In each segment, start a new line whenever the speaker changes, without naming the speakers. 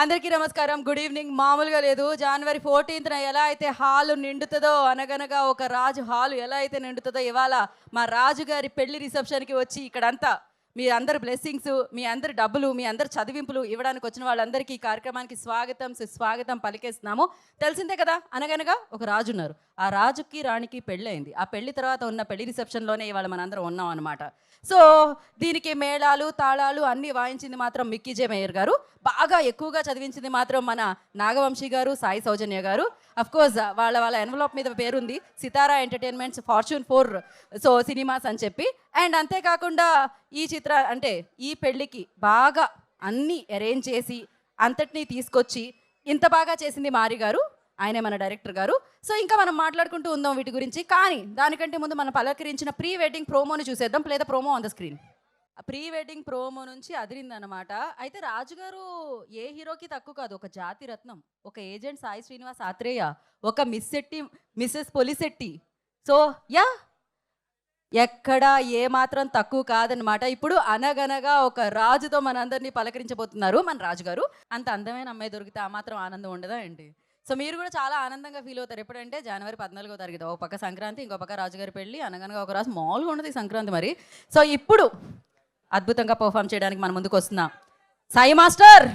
అందరికీ నమస్కారం. Good evening. మామూలుగా లేదు. జనవరి 14న ఎలా అయితే హాలు నిండుతుందో, అనగనగా ఒక రాజు హాలు ఎలా అయితే నిండుతుందో, ఇవాళ మా రాజుగారి పెళ్లి రిసెప్షన్కి వచ్చి ఇక్కడంతా మీ అందరి బ్లెస్సింగ్స్, మీ అందరి డబ్బులు, మీ అందరి చదివింపులు ఇవ్వడానికి వచ్చిన వాళ్ళందరికీ ఈ కార్యక్రమానికి స్వాగతం సుస్వాగతం పలికేస్తున్నాము. తెలిసిందే కదా, అనగనగా ఒక రాజు ఉన్నారు. ఆ రాజుకి రాణికి పెళ్ళయింది. ఆ పెళ్లి తర్వాత ఉన్న పెళ్లి రిసెప్షన్లోనే ఇవాళ మనందరం ఉన్నాం అనమాట. సో దీనికి మేళాలు తాళాలు అన్నీ వాయించింది మాత్రం మిక్కీ జే మేయర్ గారు. బాగా ఎక్కువగా చదివించింది మాత్రం మన నాగవంశీ గారు, సాయి సౌజన్య గారు. అఫ్కోర్స్ వాళ్ళ ఎన్వలప్ మీద పేరుంది, సితారా ఎంటర్టైన్మెంట్స్, ఫార్చ్యూన్ 4 సో సినిమాస్ అని చెప్పి. అండ్ అంతేకాకుండా ఈ పెళ్ళికి బాగా అన్నీ అరేంజ్ చేసి అంతటినీ తీసుకొచ్చి ఇంత బాగా చేసింది మారి గారు, ఆయనే మన డైరెక్టర్ గారు. సో ఇంకా మనం మాట్లాడుకుంటూ ఉందాం వీటి గురించి. కానీ దానికంటే ముందు మనం పలకరించిన ప్రీ వెడ్డింగ్ ప్రోమోని చూసేద్దాం. Play the promo on the screen. Pre wedding promo నుంచి అదిరిందనమాట. అయితే రాజుగారు ఏ హీరోకి తక్కువ కాదు. ఒక జాతి రత్నం, ఒక ఏజెంట్ సాయి శ్రీనివాస్ ఆత్రేయ, ఒక మిస్సెస్ పొలిశెట్టి. సో ఎక్కడ ఏమాత్రం తక్కువ కాదనమాట. ఇప్పుడు అనగనగా ఒక రాజుతో మనందరినీ పలకరించబోతున్నారు మన రాజుగారు. అంత అందమైన అమ్మాయి దొరికితే ఆ మాత్రం ఆనందం ఉండదా ఏంటి? సో మీరు కూడా చాలా ఆనందంగా ఫీల్ అవుతారు. ఎప్పుడంటే జనవరి 14వ తారీఖు ఒక పక్క సంక్రాంతి, ఇంకో పక్క రాజుగారి పెళ్ళి. అనగనగా ఒక రాజు మామూలుగా ఉండదు ఈ సంక్రాంతి మరి. సో ఇప్పుడు అద్భుతంగా పర్ఫామ్ చేయడానికి మన ముందుకు వస్తున్నాం Sai master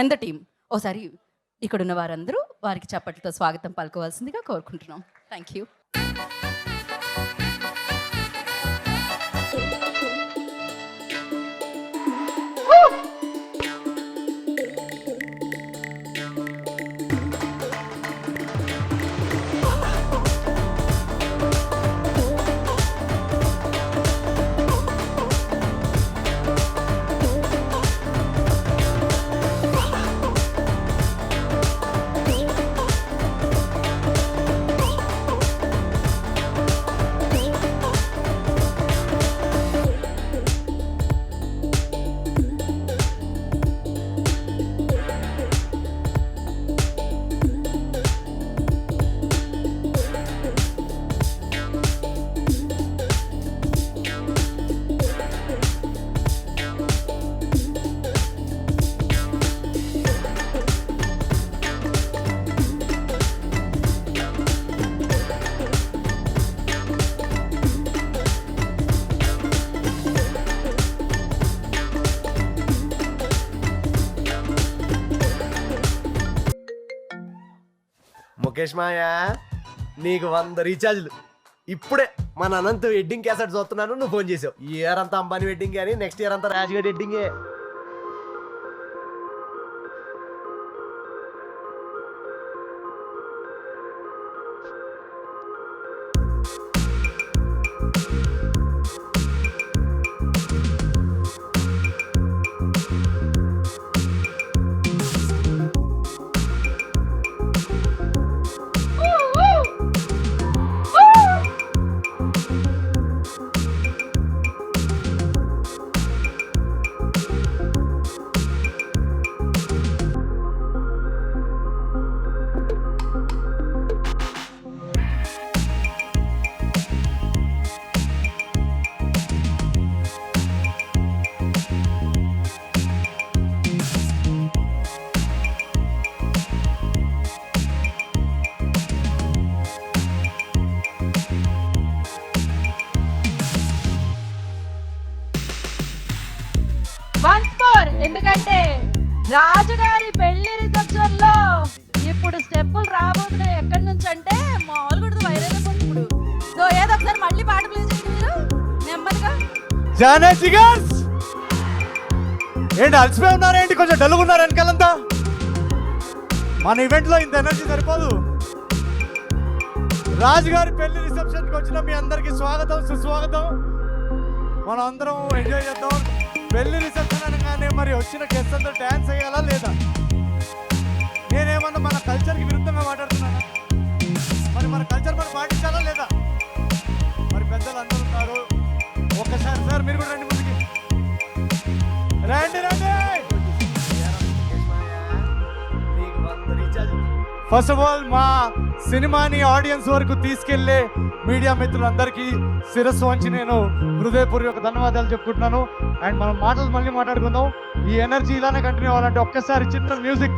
and the team. ఓసారి ఇక్కడున్న వారందరూ వారికి చప్పట్లతో స్వాగతం పలుకోవాల్సిందిగా కోరుకుంటున్నాం. Thank you.
ముఖేష్ మాయా, నీకు 100 రీఛార్జ్లు. ఇప్పుడే మన అనంత్ వెడ్డింగ్ క్యాసెట్ చూస్తున్నాను, నువ్వు ఫోన్ చేసావు. ఈ ఇయర్ అంతా అంబానీ వెడ్డింగ్ కానీ నెక్స్ట్ ఇయర్ అంతా రాజుగారి వెడ్డింగే.
ఎందుకంటే రాజుగారి పెళ్లి రిసెప్షన్ లో ఇప్పుడు స్టెప్పులు రాబోతున్నాయి. ఎక్కడి నుంచి అంటే మామూలుగా వైరల్ ఇప్పుడు. సో ఏదో ఒకసారి మళ్ళీ పాట ప్లే చేయండి మీరు నెమ్మదిగా.
ఏంటి అలసిపోయి ఉన్నారేంటి? కొంచెం డల్గా ఉన్నారు వెనకాలంతా. మన ఈవెంట్ లో ఇంత ఎనర్జీ సరిపోదు. రాజుగారి పెళ్లి రిసెప్షన్ కి వచ్చిన మీ అందరికి స్వాగతం సుస్వాగతం. మనం అందరం ఎంజాయ్ చేద్దాం. పెళ్లి రిసెప్షన్ అనగానే మరి వచ్చిన గెస్ట్ అందరూ డ్యాన్స్ చేయాలా లేదా? నేనేమన్నా మన కల్చర్కి విరుద్ధంగా మాట్లాడుతున్నానా? మరి మన కల్చర్ మనం పాటించాలా లేదా? మరి పెద్దలు అందరూ ఉన్నారు. ఒక్కసారి సార్ మీరు కూడా రండి ముందుకి. రండి రండి.
నీకు 100 రీఛార్జ్
ఫస్ట్ ఆఫ్ ఆల్ మా సినిమాని ఆడియన్స్ వరకు తీసుకెళ్లే మీడియా మిత్రులందరికీ శిరస్సు వంచి నేను హృదయపూర్వక ధన్యవాదాలు చెప్పుకుంటున్నాను. అండ్ మనం మాటలు మళ్ళీ మాట్లాడుకుందాం. ఈ ఎనర్జీ ఇలానే కంటిన్యూ అవ్వాలంటే ఒక్కసారి చిన్న మ్యూజిక్.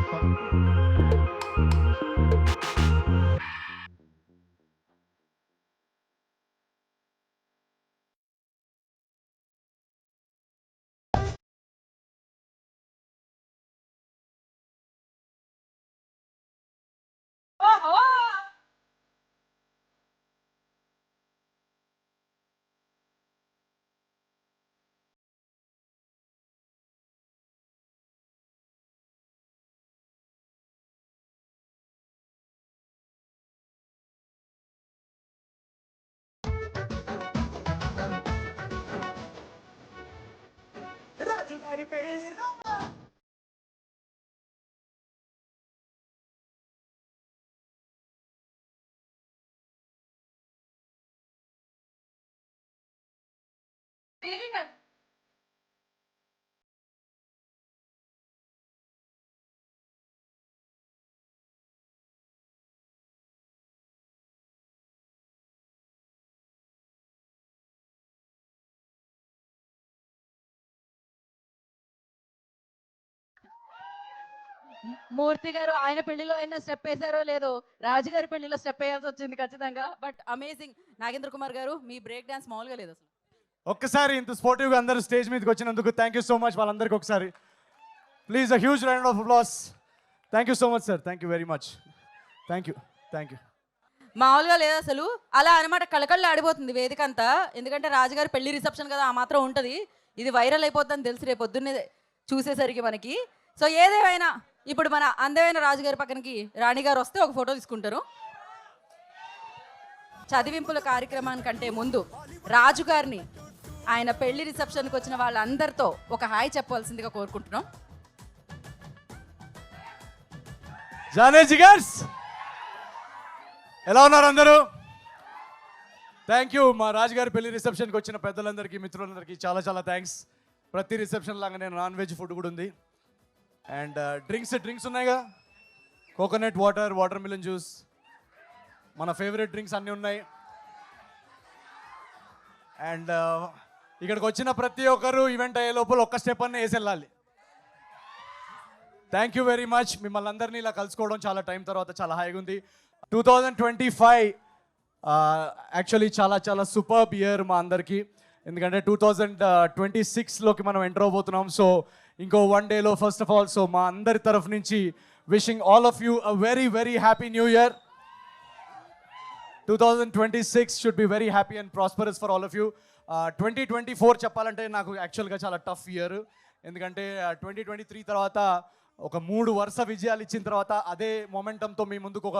మూర్తి గారు ఆయన పెళ్లిలో అయినా స్టెప్ వేశారో లేదో, రాజుగారి పెళ్లిలో స్టెప్ వేయాల్సి వచ్చింది ఖచ్చితంగా. But amazing. నాగేంద్ర కుమార్ గారు మీ బ్రేక్ డాన్స్ మామూలుగా లేదు అసలు.
ఒక్కసారి ఇంత స్పోర్టివ్గా అందరూ స్టేజ్ మీదకి వచ్చినందుకు థ్యాంక్ యూ సో మచ్ వాళ్ళందరికీ. ఒకసారి please a huge round of applause. Thank you so much sir. Thank you very much. Thank you.
మామూలుగా లేదు అసలు. అలా అనమాట కళకళ్ళు ఆడిపోతుంది వేదిక అంతా. ఎందుకంటే రాజుగారి పెళ్లి రిసెప్షన్ కదా, ఆ మాత్రం ఉంటుంది. ఇది వైరల్ అయిపోతుందని తెలిసి రేపు పొద్దున్నే చూసేసరికి మనకి. సో ఏదేమైనా ఇప్పుడు మన అందమైన రాజుగారి పక్కనకి రాణిగారు వస్తే ఒక ఫోటో తీసుకుంటారు. చదివింపుల కార్యక్రమానికంటే ముందు రాజుగారిని ఆయన పెళ్లి రిసెప్షన్కి వచ్చిన వాళ్ళందరితో ఒక హాయ్ చెప్పవలసిందిగా కోరుకుంటున్నాం.
జానే జిగర్స్ ఎలా ఉన్నారు అందరూ? Thank you. మా రాజుగారి పెళ్లి రిసెప్షన్కి వచ్చిన పెద్దలందరికీ, మిత్రులందరికీ చాలా చాలా థ్యాంక్స్. ప్రతి రిసెప్షన్ లాగా నేను నాన్ వెజ్ ఫుడ్ కూడా ఉంది. అండ్ డ్రింక్స్ ఉన్నాయిగా, coconut water, water melon juice, మన ఫేవరెట్ డ్రింక్స్ అన్నీ ఉన్నాయి. అండ్ ఇక్కడికి వచ్చిన ప్రతి ఒక్కరు ఈవెంట్ అయ్యే లోపల ఒక్క స్టెప్ అన్నీ వేసి వెళ్ళాలి. Thank you very much. మిమ్మల్ని అందరినీ ఇలా కలుసుకోవడం చాలా టైం తర్వాత చాలా హాయిగా ఉంది. 2025 యాక్చువల్లీ చాలా చాలా సూపర్బ్ ఇయర్ మా అందరికీ. ఎందుకంటే 2026లోకి మనం ఎంటర్ అవబోతున్నాం. సో ఇంకో 1 డేలో ఫస్ట్ ఆఫ్ ఆల్, సో మా అందరి తరఫు నుంచి wishing all of you a very very happy new year. 2026 should be very happy and prosperous for all of you. 2024 చెప్పాలంటే నాకు యాక్చువల్గా చాలా టఫ్ ఇయర్. ఎందుకంటే 2023 తర్వాత ఒక 3 వరుస విజయాలు ఇచ్చిన తర్వాత అదే మొమెంటంతో మీ ముందుకు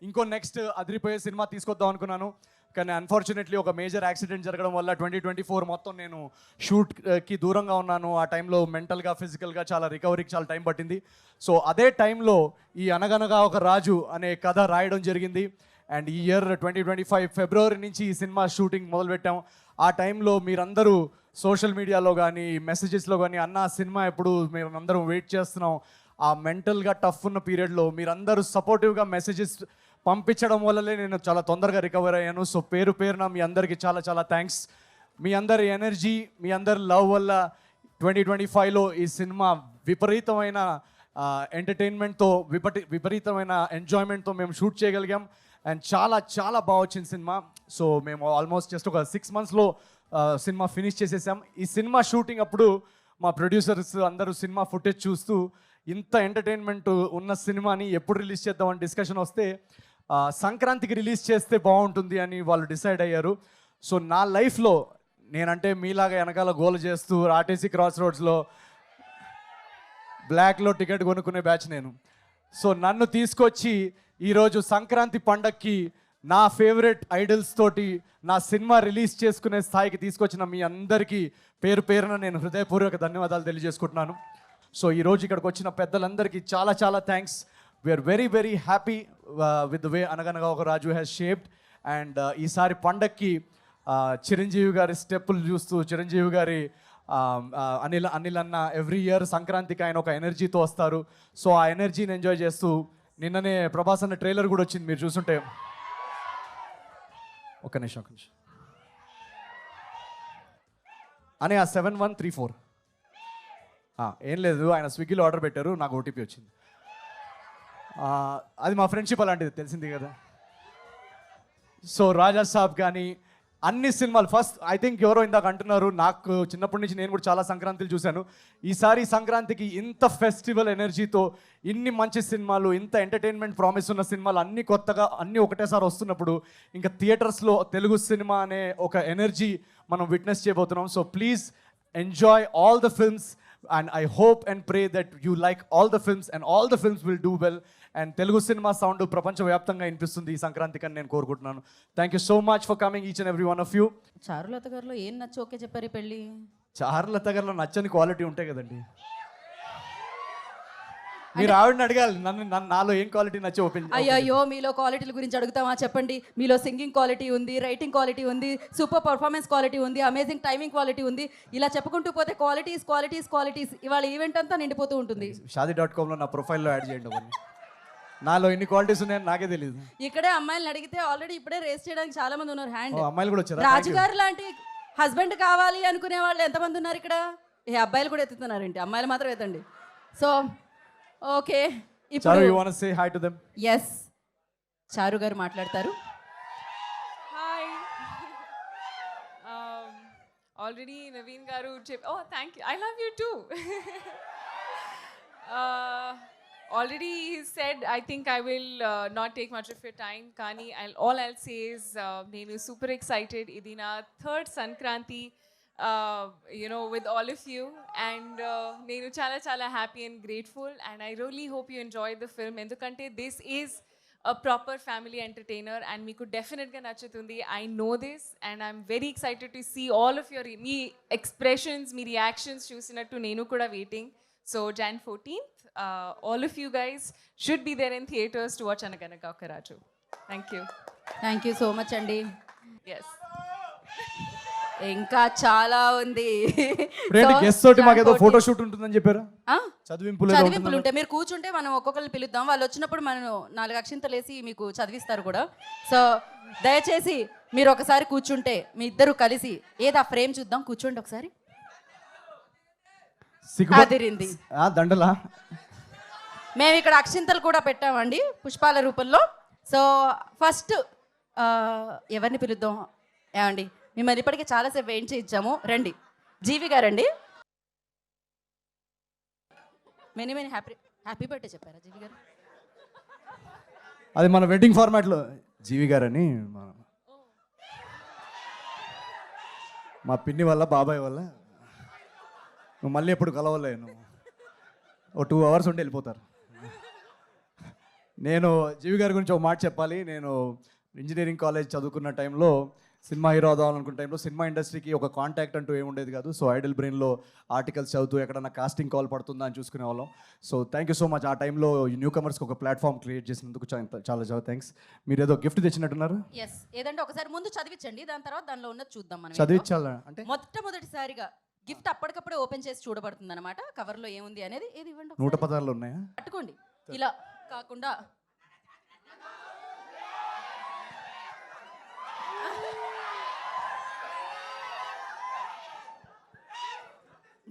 ఇంకో నెక్స్ట్ అదిరిపోయే సినిమా తీసుకొద్దాం అనుకున్నాను. కానీ అన్ఫార్చునేట్లీ ఒక మేజర్ యాక్సిడెంట్ జరగడం వల్ల 2024 మొత్తం నేను షూట్కి దూరంగా ఉన్నాను. ఆ టైంలో మెంటల్గా, ఫిజికల్గా చాలా రికవరీకి చాలా టైం పట్టింది. సో అదే టైంలో ఈ అనగనగా ఒక రాజు అనే కథ రాయడం జరిగింది. అండ్ ఈ ఇయర్ 2025 ఫిబ్రవరి నుంచి ఈ సినిమా షూటింగ్ మొదలుపెట్టాం. ఆ టైంలో మీరందరూ సోషల్ మీడియాలో కానీ మెసేజెస్లో కానీ అన్న సినిమా ఎప్పుడు మేమందరం వెయిట్ చేస్తున్నాం, ఆ మెంటల్గా టఫ్ ఉన్న పీరియడ్లో మీరందరూ సపోర్టివ్గా మెసేజెస్ పంపించడం వల్లనే నేను చాలా తొందరగా రికవర్ అయ్యాను. సో పేరున మీ అందరికీ చాలా చాలా థ్యాంక్స్. మీ అందరి ఎనర్జీ, మీ అందరి లవ్ వల్ల 2025లో ఈ సినిమా విపరీతమైన ఎంటర్టైన్మెంట్తో, విపరీతమైన ఎంజాయ్మెంట్తో మేము షూట్ చేయగలిగాం. అండ్ చాలా చాలా బాగా వచ్చింది సినిమా. సో మేము ఆల్మోస్ట్ జస్ట్ ఒక 6 monthsలో సినిమా ఫినిష్ చేసేసాం. ఈ సినిమా షూటింగ్ అప్పుడు మా ప్రొడ్యూసర్స్ అందరూ సినిమా ఫుటేజ్ చూస్తూ ఇంత ఎంటర్టైన్మెంట్ ఉన్న సినిమాని ఎప్పుడు రిలీజ్ చేద్దామని డిస్కషన్ వస్తే సంక్రాంతికి రిలీజ్ చేస్తే బాగుంటుంది అని వాళ్ళు డిసైడ్ అయ్యారు. సో నా లైఫ్లో నేనంటే మీలాగా వెనకాల గోల్ చేస్తూ ఆర్టీసీ క్రాస్ రోడ్స్లో బ్లాక్లో టికెట్ కొనుక్కునే బ్యాచ్ నేను. సో నన్ను తీసుకొచ్చి ఈరోజు సంక్రాంతి పండక్కి నా ఫేవరెట్ ఐడల్స్ తోటి నా సినిమా రిలీజ్ చేసుకునే స్థాయికి తీసుకొచ్చిన మీ అందరికీ పేరున నేను హృదయపూర్వక ధన్యవాదాలు తెలియజేసుకుంటున్నాను. సో ఈరోజు ఇక్కడికి వచ్చిన పెద్దలందరికీ చాలా చాలా thanks. We are very very happy with the way Anaganaga Oka Raju has shaped. And ఈసారి పండక్కి చిరంజీవి గారి స్టెప్పులు చూస్తూ, చిరంజీవి గారి అనిల్ అన్న ఎవ్రీ ఇయర్ సంక్రాంతికి ఆయన ఒక ఎనర్జీతో వస్తారు. సో ఆ ఎనర్జీని ఎంజాయ్ చేస్తూ నిన్ననే ప్రభాస్ అన్న ట్రైలర్ కూడా వచ్చింది, మీరు చూస్తుంటే. ఒక్క నిమిషం. అని ఆ 7134 ఏం లేదు, ఆయన స్విగ్గీలో ఆర్డర్ పెట్టారు, నాకు ఓటీపీ వచ్చింది. అది మా ఫ్రెండ్షిప్ అలాంటిది, తెలిసింది కదా. సో రాజా సాబ్ కానీ అన్ని సినిమాలు ఫస్ట్ ఐ థింక్ ఎవరో ఇందాక అంటున్నారు, నాకు చిన్నప్పటి నుంచి నేను కూడా చాలా సంక్రాంతులు చూశాను. ఈసారి సంక్రాంతికి ఇంత ఫెస్టివల్ ఎనర్జీతో ఇన్ని మంచి సినిమాలు, ఇంత ఎంటర్టైన్మెంట్ ప్రామిస్ ఉన్న సినిమాలు అన్ని కొత్తగా అన్ని ఒకటేసారి వస్తున్నప్పుడు ఇంకా థియేటర్స్లో తెలుగు సినిమా అనే ఒక ఎనర్జీ మనం విట్నెస్ చేయబోతున్నాం. So please enjoy all the films and I hope and pray that you like all the films and all the films will do well and Telugu cinema sound ప్రపంచవ్యాప్తంగా వినిపిస్తుంది ఈ సంక్రాంతికి అని నేను కోరుకుంటున్నాను. Thank you so much for coming each and every one of you.
Charulatha గారిలో ఏం నచ్చి ఓకే చెప్పారు ఈ పెళ్ళి?
చారులత గారిలో నచ్చని క్వాలిటీ ఉంటాయి కదండి, మీరు ఆవిడని అడగాలి, నన్ను నాలో ఏం క్వాలిటీ నచ్చి ఓపెన్.
అయ్యో మీలో క్వాలిటీల గురించి అడుగుతామా చెప్పండి. మీలో సింగింగ్ క్వాలిటీ ఉంది, రైటింగ్ క్వాలిటీ ఉంది, సూపర్ పర్ఫార్మెన్స్ క్వాలిటీ ఉంది, అమేజింగ్ టైమింగ్ క్వాలిటీ ఉంది. ఇలా చెప్పుకుంటూ పోతే క్వాలిటీస్ ఇవాళ ఈవెంట్ అంతా నిండిపోతూ ఉంటుంది.
Shaadi.comలో నా ప్రొఫైల్లో యాడ్ చేయండి అవన్నీ. నాలో ఎన్ని క్వాలిటీస్ ఉన్నాయని నాకే తెలియదు.
ఇక్కడే అమ్మాయిలను అడిగితే ఆల్రెడీ ఇప్పుడే రేస్ చేయడానికి చాలా మంది ఉన్నారు హ్యాండ్.
అమ్మాయిలు కూడా వచ్చారు.
రాజుగారు లాంటి హస్బెండ్ కావాలి అనుకునే వాళ్ళు ఎంతమంది ఉన్నారు ఇక్కడ? ఏ అబ్బాయిలు కూడా ఎత్తుతున్నారేంటి? అమ్మాయిలు మాత్రం ఎత్తండి. సో ఓకే,
చారు, you want to say hi to them?
yes, చారు గారు మాట్లాడతారు.
Hi. Already Naveen garu oh thank you, I love you too. Already he said I think I will not take much of your time kani all I'll say is nenu super excited, idi na third Sankranti you know with all of you and nenu chala happy and grateful and I really hope you enjoy the film endukante this is a proper family entertainer and meeku definitely ga nachutundi. I know this and I'm very excited to see all of your me expressions, me reactions chusinattu nenu kuda waiting. So Jan 14th all of you guys should be there in theaters to watch Anaganaka Okaraju. Thank you
so much అండి.
yes
ఇంకా చాలా ఉంది.
Guest తోటి మాకేదో photo shoot ఉంటుందని చెప్పారు. చదివింపులు
ఉంటే మీరు కూర్చుంటే మనం ఒక్కొక్కరిని పిలుద్దాం, వాళ్ళు వచ్చినప్పుడు మనం 4 అక్షింతలు వేసి మీకు చదివిస్తారు కూడా. సో దయచేసి మీరు ఒకసారి కూర్చుంటే మీ ఇద్దరు కలిసి ఏదా ఫ్రేమ్ చూద్దాం, కూర్చోండి ఒకసారి. అదిరింది
దండలా.
మేము ఇక్కడ అక్షింతలు కూడా పెట్టామండి పుష్పాల రూపంలో. సో ఫస్ట్ ఎవరిని పిలుద్దాం? ఏమండి, మిమ్మల్ని ఇప్పటికే చాలాసేపు వెయిట్ చేయించాము, రండి. జీవి గారండి. మెనీ హ్యాపీ బర్త్డే చెప్పారా జీవి గారు?
అది మన వెడ్డింగ్ ఫార్మాట్లో జీవి గారని మా పిన్ని వల్ల బాబాయ్ వల్ల నువ్వు మళ్ళీ ఎప్పుడు కలవలే, నువ్వు ఓ 2 hours ఉండి వెళ్ళిపోతారు. నేను జీవి గారి గురించి ఒక మాట చెప్పాలి. నేను ఇంజనీరింగ్ కాలేజ్ చదువుకున్న టైంలో సినిమా హీరో అవుదామనుకున్న టైంలో సినిమా ఇండస్ట్రీకి ఒక కాంటాక్ట్ అంటూ ఏముండేది కాదు. సో ఐడల్ బ్రెయిన్లో ఆర్టికల్స్ చదువుతూ ఎక్కడన్నా కాస్టింగ్ కాల్ పడుతుందా అని చూసుకునే వాళ్ళం. So thank you so much. ఆ టైంలో న్యూ కమర్స్కి ఒక ప్లాట్ఫామ్ క్రియేట్ చేసినందుకు చాలా థ్యాంక్స్. మీరు ఏదో గిఫ్ట్ తెచ్చినట్టున్నారు.
ఎస్, ఏదంటే ఒకసారి ముందు చదివించండి, దాని తర్వాత దానిలో ఉన్నది చూద్దాం. మనం
చదివించాలా అంటే
మొట్టమొదటిసారిగా గిఫ్ట్ అప్పటికప్పుడే ఓపెన్ చేసి చూడబడుతుంది అనమాట. కవర్లో ఏముంది అనేది. ఏది ఇవ్వండి,
116 ఉన్నాయా?
పట్టుకోండి. ఇలా కాకుండా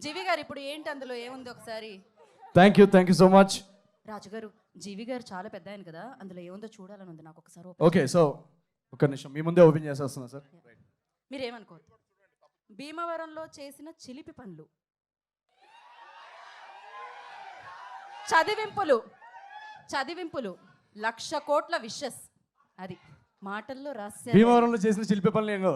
జీవి గారు ఇప్పుడు ఏంటి అందులో ఏముంది ఒకసారి?
Thank you so much.
రాజుగారు, జీవి గారు చాలా పెద్ద ఆయన కదా, అందులో ఏముందో చూడాలని ఉంది నాకు. ఒకసారి
ఓకే, సో ఒక నిమిషం మీ ముందే ఓపెన్ చేసేస్తున్నా సార్.
మీరేమనుకోవద్దు. భీమవరంలో చేసిన చిలిపి పనులు, చదివింపులు 1,00,000 కోట్ల విషెస్. అది మాటల్లో రాసే.
భీమవరంలో చేసిన శిల్పి పనులు ఏంగో.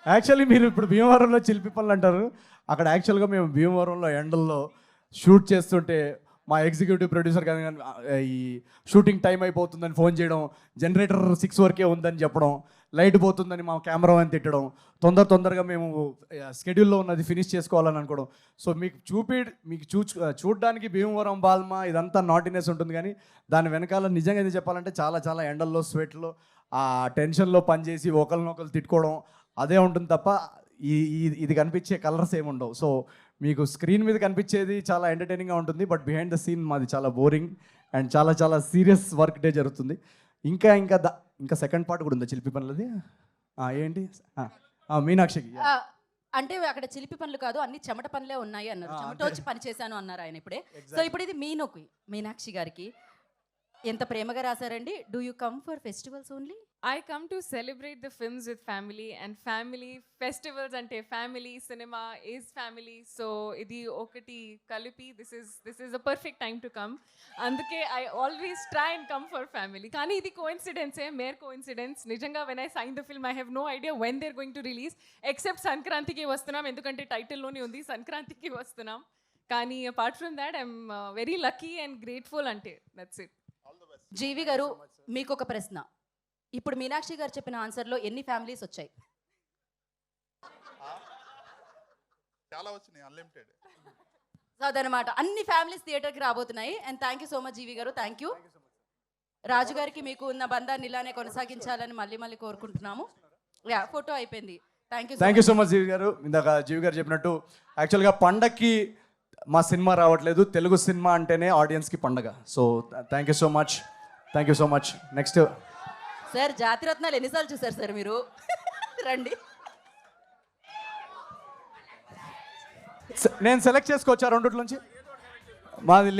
యాక్చువల్లీ మీరు ఇప్పుడు భీమవరంలో శిల్పి పనులు అంటారు, అక్కడ యాక్చువల్గా మేము భీమవరంలో ఎండల్లో షూట్ చేస్తుంటే మా ఎగ్జిక్యూటివ్ ప్రొడ్యూసర్ కానీ ఈ షూటింగ్ టైం అయిపోతుందని ఫోన్ చేయడం, జనరేటర్ 6 వరకే ఉందని చెప్పడం, లైట్ పోతుందని మా కెమెరామెన్ తిట్టడం, తొందరగా మేము స్కెడ్యూల్లో ఉన్నది ఫినిష్ చేసుకోవాలని అనుకోవడం. సో మీకు చూడడానికి భీమవరం బాల్మా ఇదంతా నాటినెస్ ఉంటుంది, కానీ దాని వెనకాల నిజంగా ఏది చెప్పాలంటే చాలా ఎండల్లో స్వెట్లో ఆ టెన్షన్లో పనిచేసి ఒకరినొకరు తిట్టుకోవడం అదే ఉంటుంది తప్ప ఇది కనిపించే కలర్స్ ఏమి ఉండవు. సో మీకు స్క్రీన్ మీద కనిపించేది చాలా ఎంటర్టైనింగ్గా ఉంటుంది, బట్ బిహైండ్ ద సీన్ మాది చాలా బోరింగ్ అండ్ చాలా చాలా సీరియస్ వర్క్ డే జరుగుతుంది. ఇంకా సెకండ్ పార్ట్ కూడా ఉందా చిలిపి పనులది? ఏంటి? మీనాక్షికి.
అంటే అక్కడ చిలిపి పనులు కాదు, అన్ని చెమట పనులే ఉన్నాయి అన్నారు. చెమట వచ్చి పని చేశాను అన్నారు ఆయన ఇప్పుడే. సో ఇప్పుడు ఇది మీనాక్షి గారికి ఎంత ప్రేమగా రాశారండి. Do you come for festivals only?
I come to celebrate the films with family, and family festivals ante family cinema is family, so idi okati kalipi this is a perfect time to come. Anduke I always try and come for family, kani idi coincidence mere coincidence. Nijanga when I signed the film I have no idea when they're going to release, except Sankranti ki vastunam endukante title loni undi Sankranti ki vastunam. Kani apart from that I'm very lucky and grateful ante, that's it.
జీవి గారు మీకు ఒక ప్రశ్న. ఇప్పుడు మీనాక్షి గారు చెప్పిన ఆన్సర్లో ఎన్ని families వచ్చాయి?
చాలా వచ్చినాయి, అన్లిమిటెడ్.
సో అదనమాట, అన్ని ఫ్యామిలీస్ థియేటర్కి రాబోతున్నాయి. And thank you so much GV garu, thank you. రాజు గారికి మీకు ఉన్న బంధాన్ని ఇలానే కొనసాగించాలని మళ్ళీ కోరుకుంటున్నాము. ఫోటో అయిపోయింది.
Thank you so much GV గారు. ఇందాక జీవి గారు చెప్పినట్టు యాక్చువల్గా పండక్కి మా సినిమా రావట్లేదు, తెలుగు సినిమా అంటేనే ఆడియన్స్కి పండగ. So thank you so much. Next
sir, Jathi Ratnalu ఎన్నిసార్లు చూసారు సార్ మీరు? రండి.
నేను సెలెక్ట్ చేసుకోవచ్చా రెండుట్లోంచి? మాది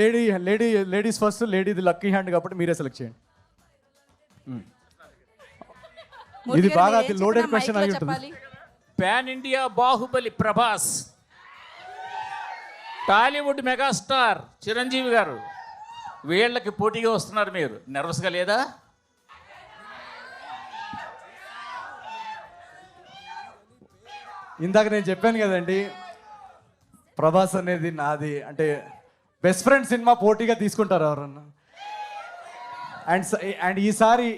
లేడీస్ ఫస్ట్, లేడీది లక్కీ హ్యాండ్ కాబట్టి మీరే సెలెక్ట్ చేయండి. ఇది బాగా లోడెడ్ క్వశ్చన్ అయి ఉంటుంది.
Pan India Baahubali Prabhas, Tollywood megastar Chiranjeevi గారు, వీళ్ళకి పోటీగా వస్తున్నారు. మీరు నర్వస్గా లేదా?
ఇందాక నేను చెప్పాను కదండి, ప్రభాస్ అనేది నాది అంటే బెస్ట్ ఫ్రెండ్ సినిమా పోటీగా తీసుకుంటారు ఎవరన్నా. అండ్ ఈసారి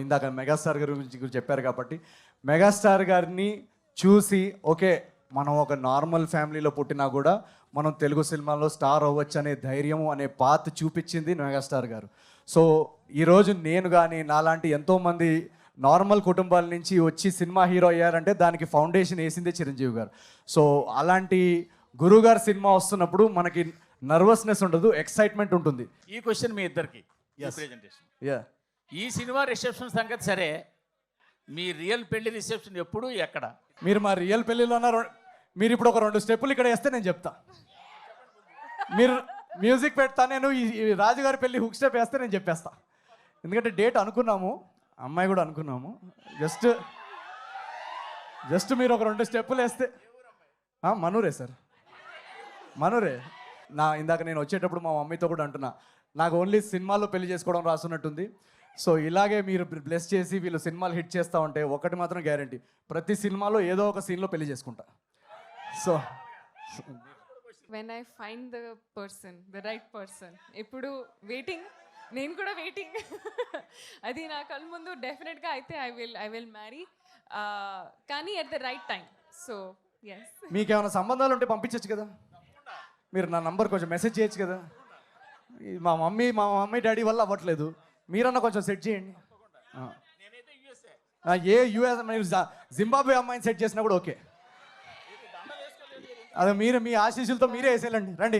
ఇందాక మెగాస్టార్ గారి గురించి చెప్పారు కాబట్టి మెగాస్టార్ గారిని చూసి ఓకే మనం ఒక నార్మల్ ఫ్యామిలీలో పుట్టినా కూడా మనం తెలుగు సినిమాలో స్టార్ అవ్వచ్చు అనే ధైర్యం అనే పాత్ చూపించింది మెగాస్టార్ గారు. సో ఈరోజు నేను కానీ నాలాంటి ఎంతోమంది నార్మల్ కుటుంబాల నుంచి వచ్చి సినిమా హీరో అయ్యారంటే దానికి ఫౌండేషన్ వేసిందే చిరంజీవి గారు. సో అలాంటి గురుగారు సినిమా వస్తున్నప్పుడు మనకి నర్వస్నెస్ ఉండదు, ఎక్సైట్మెంట్ ఉంటుంది.
ఈ క్వశ్చన్ మీ ఇద్దరికి ప్రెజెంటేషన్. ఈ సినిమా రిసెప్షన్ సంగతి సరే, మీ రియల్ పెళ్లి రిసెప్షన్ ఎప్పుడు ఎక్కడ?
మీరు మా రియల్ పెళ్ళిలో మీరు ఇప్పుడు ఒక 2 స్టెప్పులు ఇక్కడ వేస్తే నేను చెప్తా. మీరు మ్యూజిక్ పెడతా, నేను ఈ రాజుగారి పెళ్ళి హుక్ స్టెప్ వేస్తే నేను చెప్పేస్తా. ఎందుకంటే డేట్ అనుకున్నాము, అమ్మాయి కూడా అనుకున్నాము. జస్ట్ మీరు ఒక 2 స్టెప్పులు వేస్తే. మనూరే సార్, మనూరే. ఇందాక నేను వచ్చేటప్పుడు మా మమ్మీతో కూడా అంటున్నా, నాకు ఓన్లీ సినిమాల్లో పెళ్లి చేసుకోవడం రాసున్నట్టుంది. సో ఇలాగే మీరు బ్లెస్ చేసి వీళ్ళు సినిమాలు హిట్ చేస్తూ ఉంటే ఒకటి మాత్రం గ్యారంటీ, ప్రతి సినిమాలో ఏదో ఒక సీన్లో పెళ్లి చేసుకుంటా. So
when I find the right person, ఇప్పుడు వెయిటింగ్, నేను కూడా వెయిటింగ్. అది నా కళ్ళ ముందు డెఫినెట్గా అయితే ఐ విల్ మ్యారీ, కానీ at the right time. So yes.
మీకు ఏమైనా సంబంధాలు ఉంటే పంపించచ్చు కదా, మీరు నా నంబర్ కొంచెం మెసేజ్ చేయొచ్చు కదా. మా మమ్మీ డాడీ వల్ల అవ్వట్లేదు, మీరన్నా కొంచెం సెట్ చేయండి. యూఎస్ మీరు జింబాబ్వే అమ్మాయిని సెట్ చేసినా కూడా ఓకే. అదే మీరు మీ ఆశీస్సులతో మీరే వేసేయాలండి. రండి.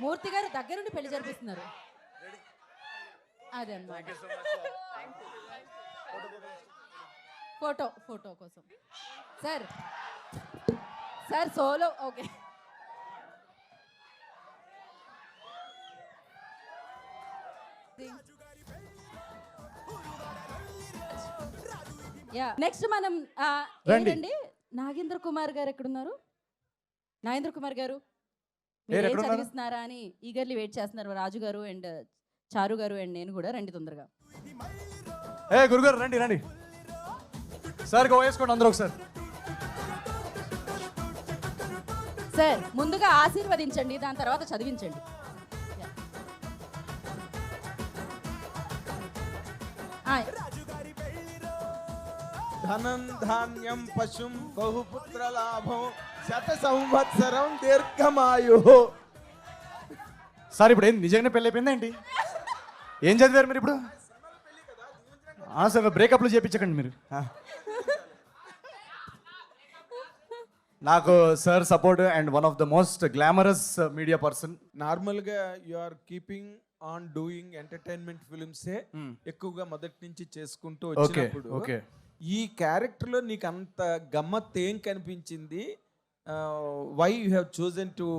మూర్తి గారు దగ్గరుండి పెళ్లి జరిపిస్తున్నారు. అదే అన్నమాట. ఫోటో కోసం సార్ సోలో. ఓకే, నెక్స్ట్ మనం ఏంటండి, నాగేంద్ర కుమార్ గారు ఎక్కడున్నారు? నాగేంద్ర కుమార్ గారు మీరు ఏం చదివిస్తున్నారా అని ఈగర్లీ వెయిట్ చేస్తున్నారు రాజు గారు అండ్ చారు గారు అండ్ నేను కూడా. రండి తొందరగా.
గురుగారు రండి. సార్ వేసుకోండి అందరూ ఒకసారి.
సార్ ముందుగా ఆశీర్వదించండి, దాని తర్వాత చదివించండి.
ధనం ధాన్యం పశుం బహుపుత్ర లాభం శత సంవత్సరం దీర్ఘమాయు.
సార్ ఇప్పుడు ఏం నిజంగానే పెళ్ళి అయిపోయిందా ఏంటి? ఏం చదివారు మీరు ఇప్పుడు? సార్ బ్రేకప్లు చేయించకండి మీరు. నాకు sir support and one of the most glamorous media person.
నార్మల్గా you are keeping on doing entertainment ఫిల్మ్సే ఎక్కువగా మొదటి నుంచి చేసుకుంటూ
ఓకే
వచ్చినప్పుడు
ఓకే.
ఈ క్యారెక్టర్లో నీకు అంత గమ్మత్ ఏం కనిపించింది? Why you have chosen to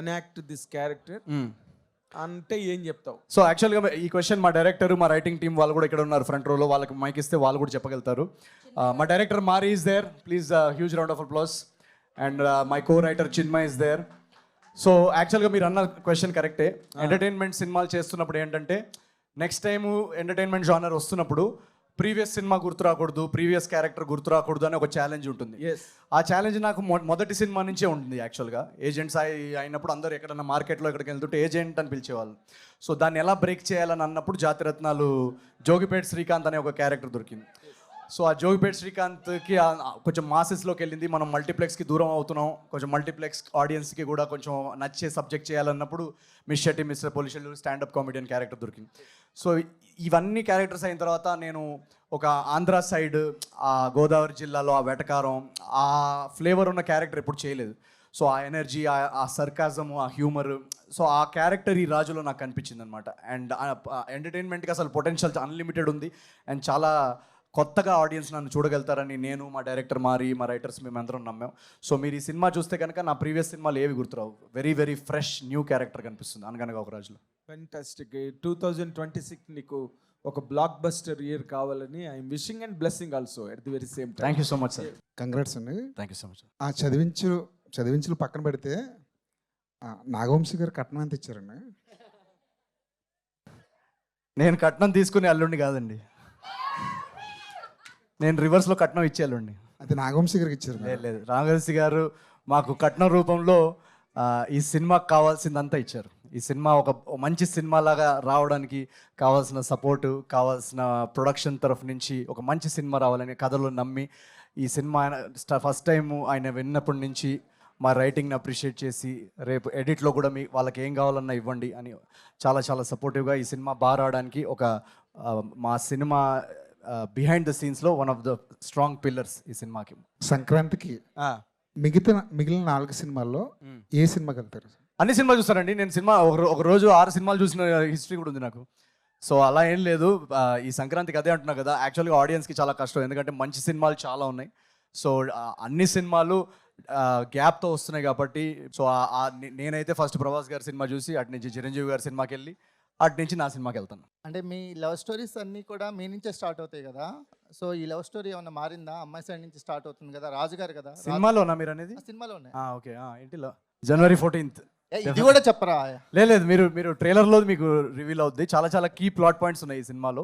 enact this character అంటే ఏం చెప్తావు?
సో యాక్చువల్గా ఈ క్వశ్చన్ మా డైరెక్టర్, మా రైటింగ్ టీం వాళ్ళు కూడా ఇక్కడ ఉన్నారు ఫ్రంట్ రోలో. వాళ్ళకి మైక్ ఇస్తే వాళ్ళు కూడా చెప్పగలుగుతారు. మా director Mari is there, please huge round of applause. And my co writer Chinmay is there. So యాక్చువల్గా మీరు అన్న క్వశ్చన్ కరెక్టే. ఎంటర్టైన్మెంట్ సినిమాలు చేస్తున్నప్పుడు ఏంటంటే నెక్స్ట్ టైము ఎంటర్టైన్మెంట్ జానర్ వస్తున్నప్పుడు ప్రీవియస్ సినిమా గుర్తు రాకూడదు, ప్రీవియస్ క్యారెక్టర్ గుర్తు రాకూడదు అని ఒక ఛాలెంజ్ ఉంటుంది. ఆ ఛాలెంజ్ నాకు మొదటి సినిమా నుంచే ఉంటుంది. యాక్చువల్గా ఏజెంట్స్ అయినప్పుడు అందరూ ఎక్కడన్నా మార్కెట్లో ఎక్కడికి వెళ్తుంటే ఏజెంట్ అని పిలిచేవాళ్ళు. సో దాన్ని ఎలా బ్రేక్ చేయాలని అన్నప్పుడు జాతిరత్నాలు జోగిపేట్ శ్రీకాంత్ అనే ఒక క్యారెక్టర్ దొరికింది. సో ఆ జోగిపేట్ శ్రీకాంత్కి కొంచెం మాసెస్లోకి వెళ్ళింది. మనం మల్టీప్లెక్స్కి దూరం అవుతున్నాం, కొంచెం మల్టీప్లెక్స్ ఆడియన్స్కి కూడా కొంచెం నచ్చే సబ్జెక్ట్ చేయాలన్నప్పుడు miss Shetty, mister Polishetty standup comedian character దొరికింది. సో ఇవన్నీ క్యారెక్టర్స్ అయిన తర్వాత నేను ఒక ఆంధ్ర సైడ్, ఆ గోదావరి జిల్లాలో ఆ వెటకారం, ఆ ఫ్లేవర్ ఉన్న క్యారెక్టర్ ఎప్పుడు చేయలేదు. సో ఆ ఎనర్జీ, ఆ సర్కాజము, ఆ హ్యూమర్, సో ఆ క్యారెక్టర్ ఈ రాజులో నాకు కనిపించింది అనమాట. అండ్ ఎంటర్టైన్మెంట్కి అసలు పొటెన్షియల్ అన్లిమిటెడ్ ఉంది. అండ్ చాలా కొత్తగా ఆడియన్స్ నన్ను చూడగలుగుతారని నేను, మా డైరెక్టర్ మారి, మా రైటర్స్ మేమందరం నమ్మాం. సో మీరు ఈ సినిమా చూస్తే కనుక నా ప్రీవియస్ సినిమాలు ఏవి గుర్తురావు. Very very fresh new character కనిపిస్తుంది అనగనగా ఒక రాజులో.
ఫెంటాస్టిక్. 2026 నీకు ఒక బ్లాక్ బస్టర్ ఇయర్ కావాలని I'm wishing and blessing also at the very same time.
Thank you so much sir.
Congrats అండి.
Thank you so much.
ఆ చదివించులు పక్కన పెడితే నాగవంశీ గారు కట్నం ఎంత ఇచ్చారండి?
నేను కట్నం తీసుకునే అల్లుండి కాదండి, నేను రివర్స్లో కట్నం ఇచ్చే అల్లుండి.
అయితే నాగవంశీ గారికి ఇచ్చారు.
లేదు, రామగల్సి గారు మాకు కట్నం రూపంలో ఈ సినిమాకి కావాల్సిందంతా ఇచ్చారు. ఈ సినిమా ఒక మంచి సినిమాలాగా రావడానికి కావాల్సిన సపోర్టు, కావాల్సిన ప్రొడక్షన్ తరఫు నుంచి ఒక మంచి సినిమా రావాలని కథలో నమ్మి ఈ సినిమా ఫస్ట్ టైం ఆయన విన్నప్పటి నుంచి మా రైటింగ్ని అప్రిషియేట్ చేసి రేపు ఎడిట్లో కూడా వాళ్ళకి ఏం కావాలన్నా ఇవ్వండి అని చాలా చాలా సపోర్టివ్గా ఈ సినిమా బాగా రావడానికి ఒక మా సినిమా బిహైండ్ ద సీన్స్లో one of the strong pillars ఈ సినిమాకి.
సంక్రాంతికి మిగిలిన 4 సినిమాల్లో ఏ సినిమాకి వెళ్తారు?
అన్ని సినిమాలు చూస్తానండి నేను. సినిమా ఒక రోజు 6 సినిమాలు చూసిన హిస్టరీ కూడా ఉంది నాకు. సో అలా ఏం లేదు. ఈ సంక్రాంతికి అదే అంటున్నా కదా, యాక్చువల్గా ఆడియన్స్కి చాలా కష్టం, ఎందుకంటే మంచి సినిమాలు చాలా ఉన్నాయి. సో అన్ని సినిమాలు గ్యాప్తో వస్తున్నాయి కాబట్టి, సో నేనైతే ఫస్ట్ ప్రభాస్ గారి సినిమా చూసి అటు నుంచి చిరంజీవి గారి సినిమాకి వెళ్ళి అటు నుంచి నా సినిమాకి వెళ్తాను.
అంటే మీ లవ్ స్టోరీస్ అన్నీ కూడా మీ నుంచే స్టార్ట్ అవుతాయి కదా, సో ఈ లవ్ స్టోరీ ఏమన్నా మారిందా? అమ్మాయి సైడ్ నుంచి స్టార్ట్ అవుతుంది కదా, రాజుగారు కదా
సినిమాలోనా మీరు అనేది?
సినిమాలోనే.
ఓకే, ఏంటిలో January 14th.
ఇది కూడా చెప్పరా?
లేదు, మీరు ట్రైలర్లో మీకు రివీల్ అవుద్ది. చాలా చాలా కీ ప్లాట్ పాయింట్స్ ఉన్నాయి ఈ సినిమాలో.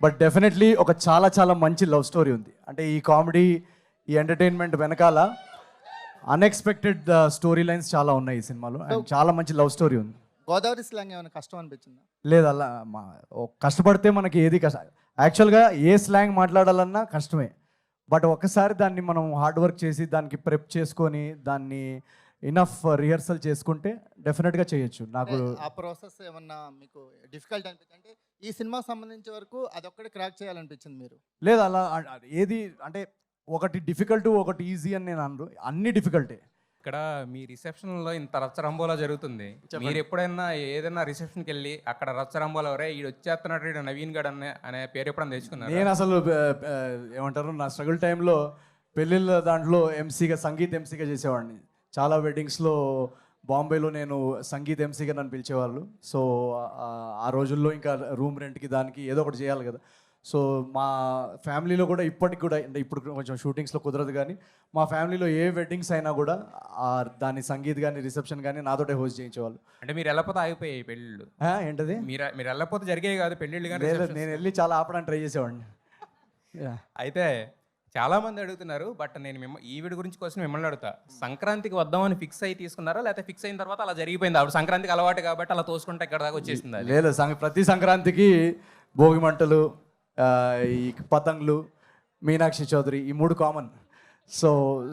బట్ డెఫినెట్లీ ఒక చాలా చాలా మంచి లవ్ స్టోరీ ఉంది. అంటే ఈ కామెడీ, ఈ ఎంటర్టైన్మెంట్ వెనకాల అన్ఎక్స్పెక్టెడ్ స్టోరీ లైన్స్ చాలా ఉన్నాయి ఈ సినిమాలో. అండ్ చాలా మంచి లవ్ స్టోరీ ఉంది.
గోదావరి స్లాంగ్ ఏమైనా కష్టం అనిపించిందా?
లేదు, అలా కష్టపడితే మనకి ఏది యాక్చువల్గా ఏ స్లాంగ్ మాట్లాడాలన్నా కష్టమే. బట్ ఒకసారి దాన్ని మనం హార్డ్ వర్క్ చేసి దానికి ప్రెప్ చేసుకొని దాన్ని ఇనఫ్ రిహర్సల్ చేసుకుంటే డెఫినెట్గా చేయొచ్చు. నాకు
ఆ ప్రాసెస్ ఏమన్నా మీకు డిఫికల్ట్ అనిపించింది? అంటే ఈ సినిమా సంబంధించే వరకు అదొక్కటి క్రాక్ చేయాలనిపించింది మీరు?
లేదు, అలా ఏది అంటే ఒకటి డిఫికల్ట్ ఒకటి ఈజీ అని నేను అనరు, అన్ని డిఫికల్టే.
ఇక్కడ మీ రిసెప్షన్లో ఇంత రచ్చరంబోలా జరుగుతుంది. మీరు ఎప్పుడైనా ఏదైనా రిసెప్షన్కి వెళ్ళి అక్కడ రచ్చరంబోలా ఎవరే ఈడు వచ్చేస్తున్నట్టు నవీన్ గడ్ అనే పేరు ఎప్పుడైనా తెచ్చుకున్నారు?
నేను అసలు ఏమంటారు, నా స్ట్రగుల్ టైంలో పెళ్ళిళ్ళ దాంట్లో సంగీత్ ఎంసీగా చేసేవాడిని. చాలా వెడ్డింగ్స్లో బాంబేలో నేను సంగీత్ ఎంసీగా నన్ను పిలిచేవాళ్ళు. సో ఆ రోజుల్లో ఇంకా రూమ్ రెంట్కి దానికి ఏదో ఒకటి చేయాలి కదా. సో మా ఫ్యామిలీలో కూడా ఇప్పటికి కూడా, అంటే ఇప్పుడు కొంచెం షూటింగ్స్లో కుదరదు కానీ మా ఫ్యామిలీలో ఏ వెడ్డింగ్స్ అయినా కూడా దాని సంగీత్ కానీ రిసెప్షన్ కానీ నాతోటే హోస్ట్ చేయించేవాళ్ళు.
అంటే మీరు వెళ్ళకపోతే ఆగిపోయాయి పెళ్ళిళ్ళు?
ఏంటది?
మీరు వెళ్ళకపోతే జరిగేవి కాదు పెళ్ళిళ్ళు కానీ?
నేను వెళ్ళి చాలా ఆపడానికి ట్రై చేసేవాడిని.
అయితే చాలా మంది అడుగుతున్నారు, బట్ నేను ఈవిడ గురించి కోసం మిమ్మల్ని అడుగుతా. సంక్రాంతికి వద్దామని ఫిక్స్ అయ్యి తీసుకున్నారా, లేకపోతే ఫిక్స్ అయిన తర్వాత అలా జరిగిపోయింది? ఆవిడ సంక్రాంతికి అలవాటు కాబట్టి అలా తోసుకుంటే ఇక్కడ దాకా వచ్చేసింది?
లేదు, ప్రతి సంక్రాంతికి భోగి మంటలు, ఈ పతంగులు, మీనాక్షి చౌదరి, ఈ 3 కామన్. సో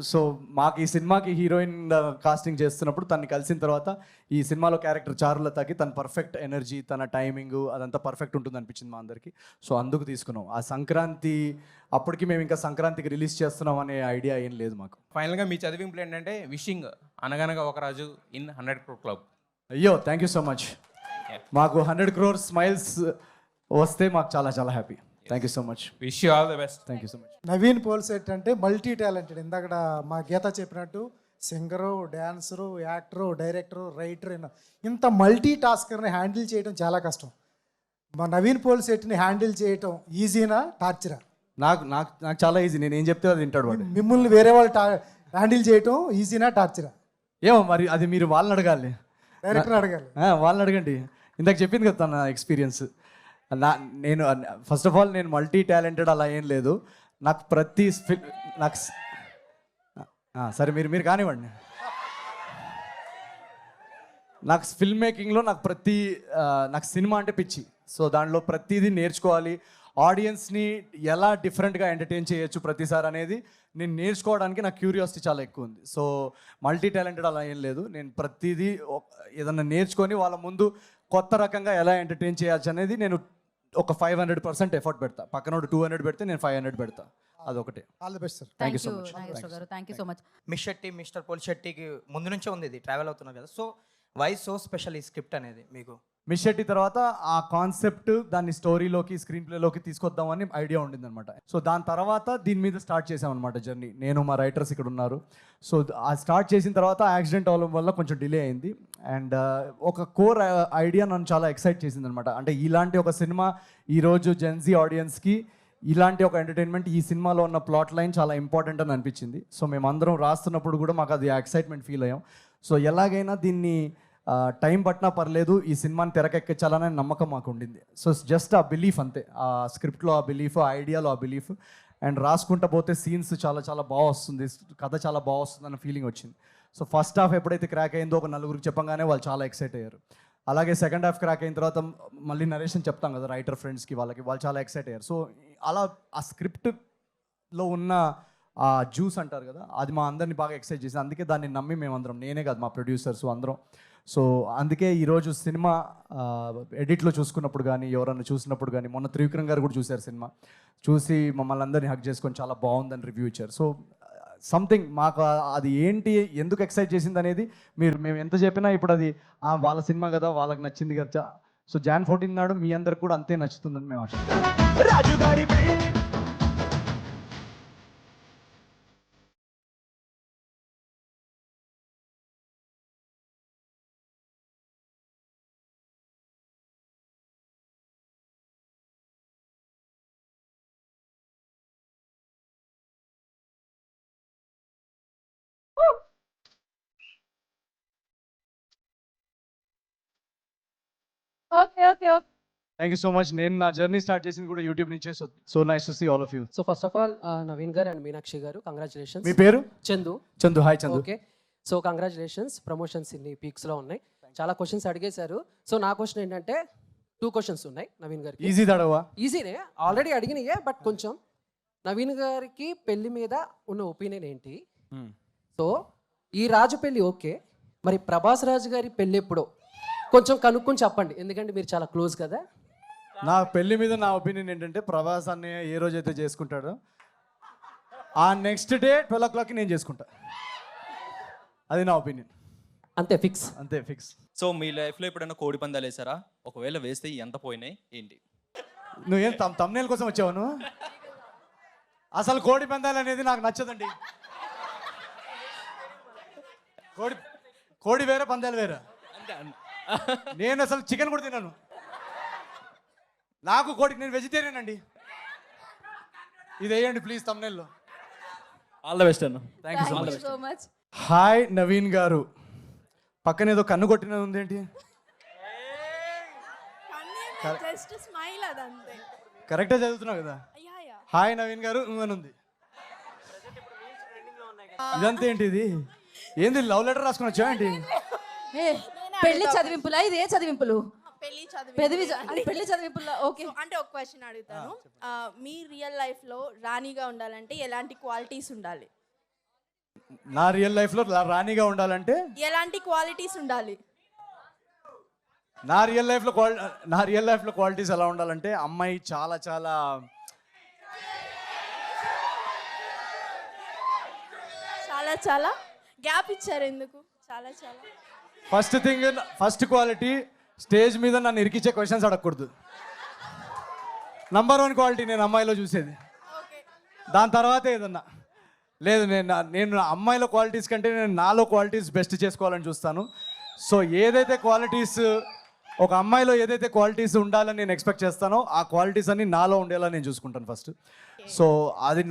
సో మాకు ఈ సినిమాకి హీరోయిన్ కాస్టింగ్ చేస్తున్నప్పుడు తన్ని కలిసిన తర్వాత ఈ సినిమాలో క్యారెక్టర్ చారులతకి తన పర్ఫెక్ట్ ఎనర్జీ, తన టైమింగ్ అదంతా పర్ఫెక్ట్ ఉంటుంది అనిపించింది మా అందరికి. సో అందుకు తీసుకున్నాం. ఆ సంక్రాంతి అప్పటికి మేము ఇంకా సంక్రాంతికి రిలీజ్ చేస్తున్నాం అనే ఐడియా ఏం లేదు మాకు.
ఫైనల్గా మీ చదివింపులు ఏంటంటే wishing Anaganaga Oka Raju in 100 crore club.
అయ్యో థ్యాంక్ యూ సో మచ్. మాకు 100 crore స్మైల్స్ వస్తే మాకు చాలా చాలా happy. Thank you so much.
Wish you all the best.
Thank you so much.
Naveen Polishetty అంటే మల్టీ టాలెంటెడ్. ఇందాక మా గీత చెప్పినట్టు singer, dancer, actor, director, writer, ఇంత మల్టీ టాస్కర్ని హ్యాండిల్ చేయడం చాలా కష్టం. మా నవీన్ పోల్సెట్ని హ్యాండిల్ చేయటం ఈజీనా టార్చరా?
నాకు నాకు నాకు చాలా ఈజీ. నేను ఏం చెప్తే అది వింటాడు వాడు.
మిమ్మల్ని వేరే వాళ్ళు హ్యాండిల్ చేయటం ఈజీనా టార్చరా?
ఏమో మరి అది మీరు వాళ్ళని అడగాలి,
డైరెక్టర్ అడగాలి.
వాళ్ళని అడగండి. ఇందాక చెప్పింది కదా తన ఎక్స్పీరియన్స్. నేను ఫస్ట్ ఆఫ్ ఆల్ నేను మల్టీ టాలెంటెడ్ అలా ఏం లేదు. నాకు ప్రతి నాకు సరే మీరు కానివ్వండి. నాకు ఫిల్మ్ మేకింగ్లో నాకు సినిమా అంటే పిచ్చి. సో దాంట్లో ప్రతిదీ నేర్చుకోవాలి. ఆడియన్స్ని ఎలా డిఫరెంట్గా ఎంటర్టైన్ చేయొచ్చు ప్రతిసారి అనేది నేను నేర్చుకోవడానికి నాకు క్యూరియాసిటీ చాలా ఎక్కువ ఉంది. సో మల్టీ టాలెంటెడ్ అలా ఏం లేదు. నేను ప్రతిదీ ఏదన్నా నేర్చుకొని వాళ్ళ ముందు కొత్త రకంగా ఎలా ఎంటర్టైన్ చేయొచ్చు అనేది నేను ఒక 500% ఎఫర్ట్ పెడతా. పక్కనోడు 200 పెడితే నేను 500 పెడతా. అదొకటే.
All the best sir.
Thank you so much.
Thank you so much.
Mister పోల్శెట్టికి ముందు నుంచే ఉంది, ఇది ట్రావెల్ అవుతున్నారు కదా. సో వై సో స్పెషల్ ఈ స్క్రిప్ట్ అనేది మీకు?
మిస్ శెట్టి తర్వాత ఆ కాన్సెప్ట్ దాన్ని స్టోరీలోకి, స్క్రీన్ ప్లేలోకి తీసుకొద్దామని ఐడియా ఉండింది అనమాట. సో దాని తర్వాత దీని మీద స్టార్ట్ చేసామన్నమాట జర్నీ. నేను మా రైటర్స్ ఇక్కడ ఉన్నారు. సో ఆ స్టార్ట్ చేసిన తర్వాత యాక్సిడెంట్ అవ్వడం వల్ల కొంచెం డిలే అయింది. అండ్ ఒక కోర్ ఐడియా నన్ను చాలా ఎక్సైట్ చేసింది అనమాట. అంటే ఇలాంటి ఒక సినిమా ఈరోజు జెన్జీ ఆడియన్స్కి ఇలాంటి ఒక ఎంటర్టైన్మెంట్, ఈ సినిమాలో ఉన్న ప్లాట్ లైన్ చాలా ఇంపార్టెంట్ అని అనిపించింది. సో మేమందరం రాస్తున్నప్పుడు కూడా మాకు అది ఎక్సైట్మెంట్ ఫీల్ అయ్యాం. సో ఎలాగైనా దీన్ని టైం పట్టినా పర్లేదు ఈ సినిమాని తెరకెక్కించాలనే నమ్మకం మాకు ఉండింది. సో జస్ట్ ఆ బిలీఫ్ అంతే. ఆ స్క్రిప్ట్లో ఆ బిలీఫ్, ఆ ఐడియాలో ఆ బిలీఫ్. అండ్ రాసుకుంటా పోతే సీన్స్ చాలా చాలా బాగా వస్తుంది, కథ చాలా బాగా వస్తుంది అన్న ఫీలింగ్ వచ్చింది. సో ఫస్ట్ హాఫ్ ఎప్పుడైతే క్రాక్ అయిందో ఒక నలుగురికి చెప్పగానే వాళ్ళు చాలా ఎక్సైట్ అయ్యారు. అలాగే సెకండ్ హాఫ్ క్రాక్ అయిన తర్వాత మళ్ళీ నరేషన్ చెప్తాం కదా రైటర్ ఫ్రెండ్స్కి, వాళ్ళు చాలా ఎక్సైట్ అయ్యారు. సో అలా ఆ స్క్రిప్ట్లో ఉన్న ఆ జ్యూస్ అంటారు కదా, అది మా అందరిని బాగా ఎక్సైట్ చేసింది. అందుకే దాన్ని నమ్మి మేమందరం, నేనే కాదు మా ప్రొడ్యూసర్స్ అందరం. సో అందుకే ఈరోజు సినిమా ఎడిట్లో చూసుకున్నప్పుడు కానీ, ఎవరన్నా చూసినప్పుడు కానీ, మొన్న త్రివిక్రమ్ గారు కూడా చూశారు సినిమా, చూసి మమ్మల్ని అందరినీ హక్ చేసుకొని చాలా బాగుందని రివ్యూ ఇచ్చారు. సో సంథింగ్ మాకు అది ఏంటి, ఎందుకు ఎక్సైట్ చేసింది అనేది మేము ఎంత చెప్పినా ఇప్పుడు అది వాళ్ళ సినిమా కదా, వాళ్ళకి నచ్చింది కదా. సో Jan 14 నాడు మీ అందరికి కూడా అంతే నచ్చుతుందని మేము ఆశిస్తున్నాం. Thank you so much. నేను నా జర్నీ స్టార్ట్ చేసింది కూడా యూట్యూబ్ నుంచే. So nice to see all of you.
So first of all Naveen garu and Meenakshi garu congratulations.
మీ పేరు?
Chandu.
Hi Chandu.
Okay, so congratulations, promotions ఇన్ని పీక్స్లో ఉన్నాయి. చాలా క్వశ్చన్స్ అడిగేశారు. సో నా క్వశ్చన్ ఏంటంటే 2 questions ఉన్నాయి నవీన్ గారికి.
ఈజీ దడవా?
ఈజీనే, ఆల్రెడీ అడిగినాయే, బట్ కొంచెం నవీన్ గారికి పెళ్లి మీద ఉన్న ఒపీనియన్ ఏంటి? సో ఈ రాజు పెళ్లి ఓకే, మరి ప్రభాస్ రాజు గారి పెళ్లి ఎప్పుడో కొంచెం కనుక్కొని చెప్పండి, ఎందుకంటే మీరు చాలా క్లోజ్ కదా.
నా పెళ్లి మీద నా ఒపీనియన్ ఏంటంటే, ప్రభాస్ అన్నయ్య ఏ రోజైతే చేసుకుంటాడో ఆ నెక్స్ట్ డే 12 o'clockకి నేను చేసుకుంటా. అది నా ఒపీనియన్.
అంతే, ఫిక్స్.
అంతే, ఫిక్స్.
సో మీ లైఫ్లో ఎప్పుడైనా కోడి పందాలు వేసారా? ఒకవేళ వేస్తే ఎంత పోయినాయి ఏంటి?
నువ్వేం తమ్నేల్ కోసం వచ్చావు నువ్వు? అసలు కోడి పందాలు అనేది నాకు నచ్చదండి. కోడి వేరే, పందాలు వేరే. నేను అసలు చికెన్ కూడా తిన్నాను. నాకు కోడికి, నేను వెజిటేరియన్ అండి. ఇది వేయండి ప్లీజ్ తమ్నేల్లో.
ఆల్ ద బెస్ట్ అన్న.
Thank you so much. Hi Naveen గారు. పక్కన ఏదో కన్ను కొట్టినది ఉంది ఏంటి? కరెక్టే చదువుతున్నావు కదా. హాయ్ నవీన్ గారు అని ఉంది. ఇదంతా ఏంటి? ఇది ఏంది? లవ్ లెటర్ రాసుకుని వచ్చావా ఏంటి?
పెళ్లి చదివింపులా? ఇది ఏ చదివింపులు?
పెళ్లి చదివింపులా? ఓకే, అంటే ఒక క్వశ్చన్ అడుగుతాను. మీ రియల్ లైఫ్ లో రాణిగా ఉండాలంటే ఎలాంటి క్వాలిటీస్ ఉండాలి?
నా రియల్ లైఫ్లో రాణిగా ఉండాలంటే
ఎలాంటి క్వాలిటీస్ ఉండాలి?
నా రియల్ లైఫ్లో క్వాలిటీస్ ఎలా ఉండాలంటే అమ్మాయి చాలా చాలా
చాలా చాలా గ్యాప్ ఇచ్చారు ఎందుకు? చాలా చాలా
ఫస్ట్ క్వాలిటీ స్టేజ్ మీద నన్ను ఇరికిచ్చే క్వశ్చన్స్ అడగకూడదు. నంబర్ 1 క్వాలిటీ నేను అమ్మాయిలో చూసేది. దాని తర్వాత ఏదన్నా లేదు, నేను అమ్మాయిలో క్వాలిటీస్ కంటే నేను నాలో క్వాలిటీస్ బెస్ట్ చేసుకోవాలని చూస్తాను. సో ఏదైతే క్వాలిటీస్ ఒక అమ్మాయిలో ఏదైతే క్వాలిటీస్ ఉండాలని నేను ఎక్స్పెక్ట్ చేస్తానో ఆ క్వాలిటీస్ అన్ని నాలో ఉండేలా నేను చూసుకుంటాను ఫస్ట్. సో అది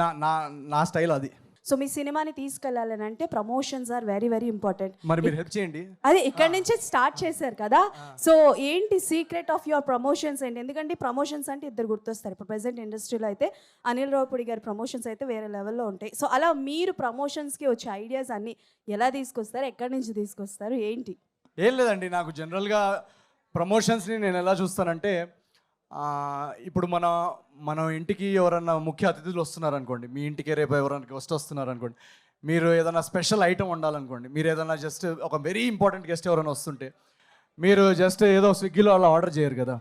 నా స్టైల్ అది.
సో మీ సినిమాని తీసుకెళ్ళాలని అంటే promotions are very very important.
మరి మీరు హెల్ప్ చేయండి.
అదే ఇక్కడి నుంచే స్టార్ట్ చేశారు కదా, సో ఏంటి సీక్రెట్ ఆఫ్ యువర్ ప్రమోషన్స్ ఏంటి? ఎందుకంటే ప్రమోషన్స్ అంటే ఇద్దరు గుర్తొస్తారు. ఇప్పుడు ప్రెసెంట్ ఇండస్ట్రీలో అయితే అనిల్ రావుపూడి గారి ప్రమోషన్స్ అయితే వేరే లెవెల్లో ఉంటాయి. సో అలా మీరు ప్రమోషన్స్కి వచ్చే ఐడియాస్ అన్ని ఎలా తీసుకొస్తారు, ఎక్కడి నుంచి తీసుకొస్తారు, ఏంటి?
ఏం లేదండి, నాకు జనరల్గా ప్రమోషన్స్ని నేను ఎలా చూస్తానంటే ఇప్పుడు మన ఇంటికి ఎవరన్నా ముఖ్య అతిథులు వస్తున్నారు అనుకోండి, మీ ఇంటికి రేపు ఎవరైనా గెస్ట్ వస్తున్నారు అనుకోండి, మీరు ఏదైనా స్పెషల్ ఐటమ్ ఉండాలనుకోండి, మీరు ఏదైనా జస్ట్ ఒక వెరీ ఇంపార్టెంట్ గెస్ట్ ఎవరైనా వస్తుంటే మీరు జస్ట్ ఏదో స్విగ్గీలో అలా ఆర్డర్ చేయరు కదా,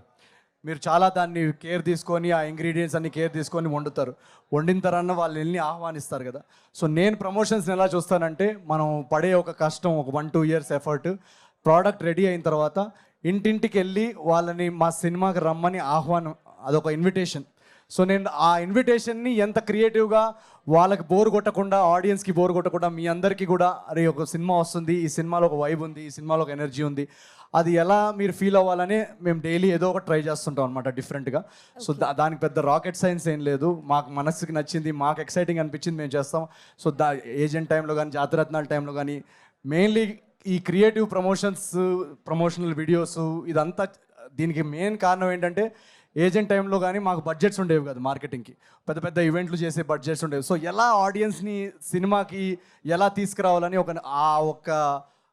మీరు చాలా దాన్ని కేర్ తీసుకొని ఆ ఇంగ్రీడియంట్స్ అన్ని కేర్ తీసుకొని వండుతారు. వండిన తర్వాత వాళ్ళు వెళ్ళి ఆహ్వానిస్తారు కదా. సో నేను ప్రమోషన్స్ని ఎలా చూస్తానంటే మనం పడే ఒక కష్టం, ఒక 1-2 years ఎఫర్ట్, ప్రోడక్ట్ రెడీ అయిన తర్వాత ఇంటింటికి వెళ్ళి వాళ్ళని మా సినిమాకి రమ్మని ఆహ్వానం, అదొక ఇన్విటేషన్. సో నేను ఆ ఇన్విటేషన్ని ఎంత క్రియేటివ్గా వాళ్ళకి బోర్ కొట్టకుండా, ఆడియన్స్కి బోర్ కొట్టకుండా, మీ అందరికీ కూడా అరే ఒక సినిమా వస్తుంది, ఈ సినిమాలో ఒక వైబ్ ఉంది, ఈ సినిమాలో ఒక ఎనర్జీ ఉంది, అది ఎలా మీరు ఫీల్ అవ్వాలని మేము డైలీ ఏదో ఒక ట్రై చేస్తుంటాం అనమాట డిఫరెంట్గా. సో దానికి పెద్ద రాకెట్ సైన్స్ ఏం లేదు, మాకు మనసుకి నచ్చింది, మాకు ఎక్సైటింగ్ అనిపించింది మేము చేస్తాం. సో ఏజెంట్ టైంలో కానీ, జాతిరత్నాల టైంలో కానీ మెయిన్లీ ఈ క్రియేటివ్ ప్రమోషనల్ వీడియోస్ ఇదంతా దీనికి మెయిన్ కారణం ఏంటంటే ఏజెంట్ టైంలో కానీ మాకు బడ్జెట్స్ ఉండేవి కదా, మార్కెటింగ్కి పెద్ద పెద్ద ఈవెంట్లు చేసే బడ్జెట్స్ ఉండేవి. సో ఎలా ఆడియన్స్ని సినిమాకి ఎలా తీసుకురావాలని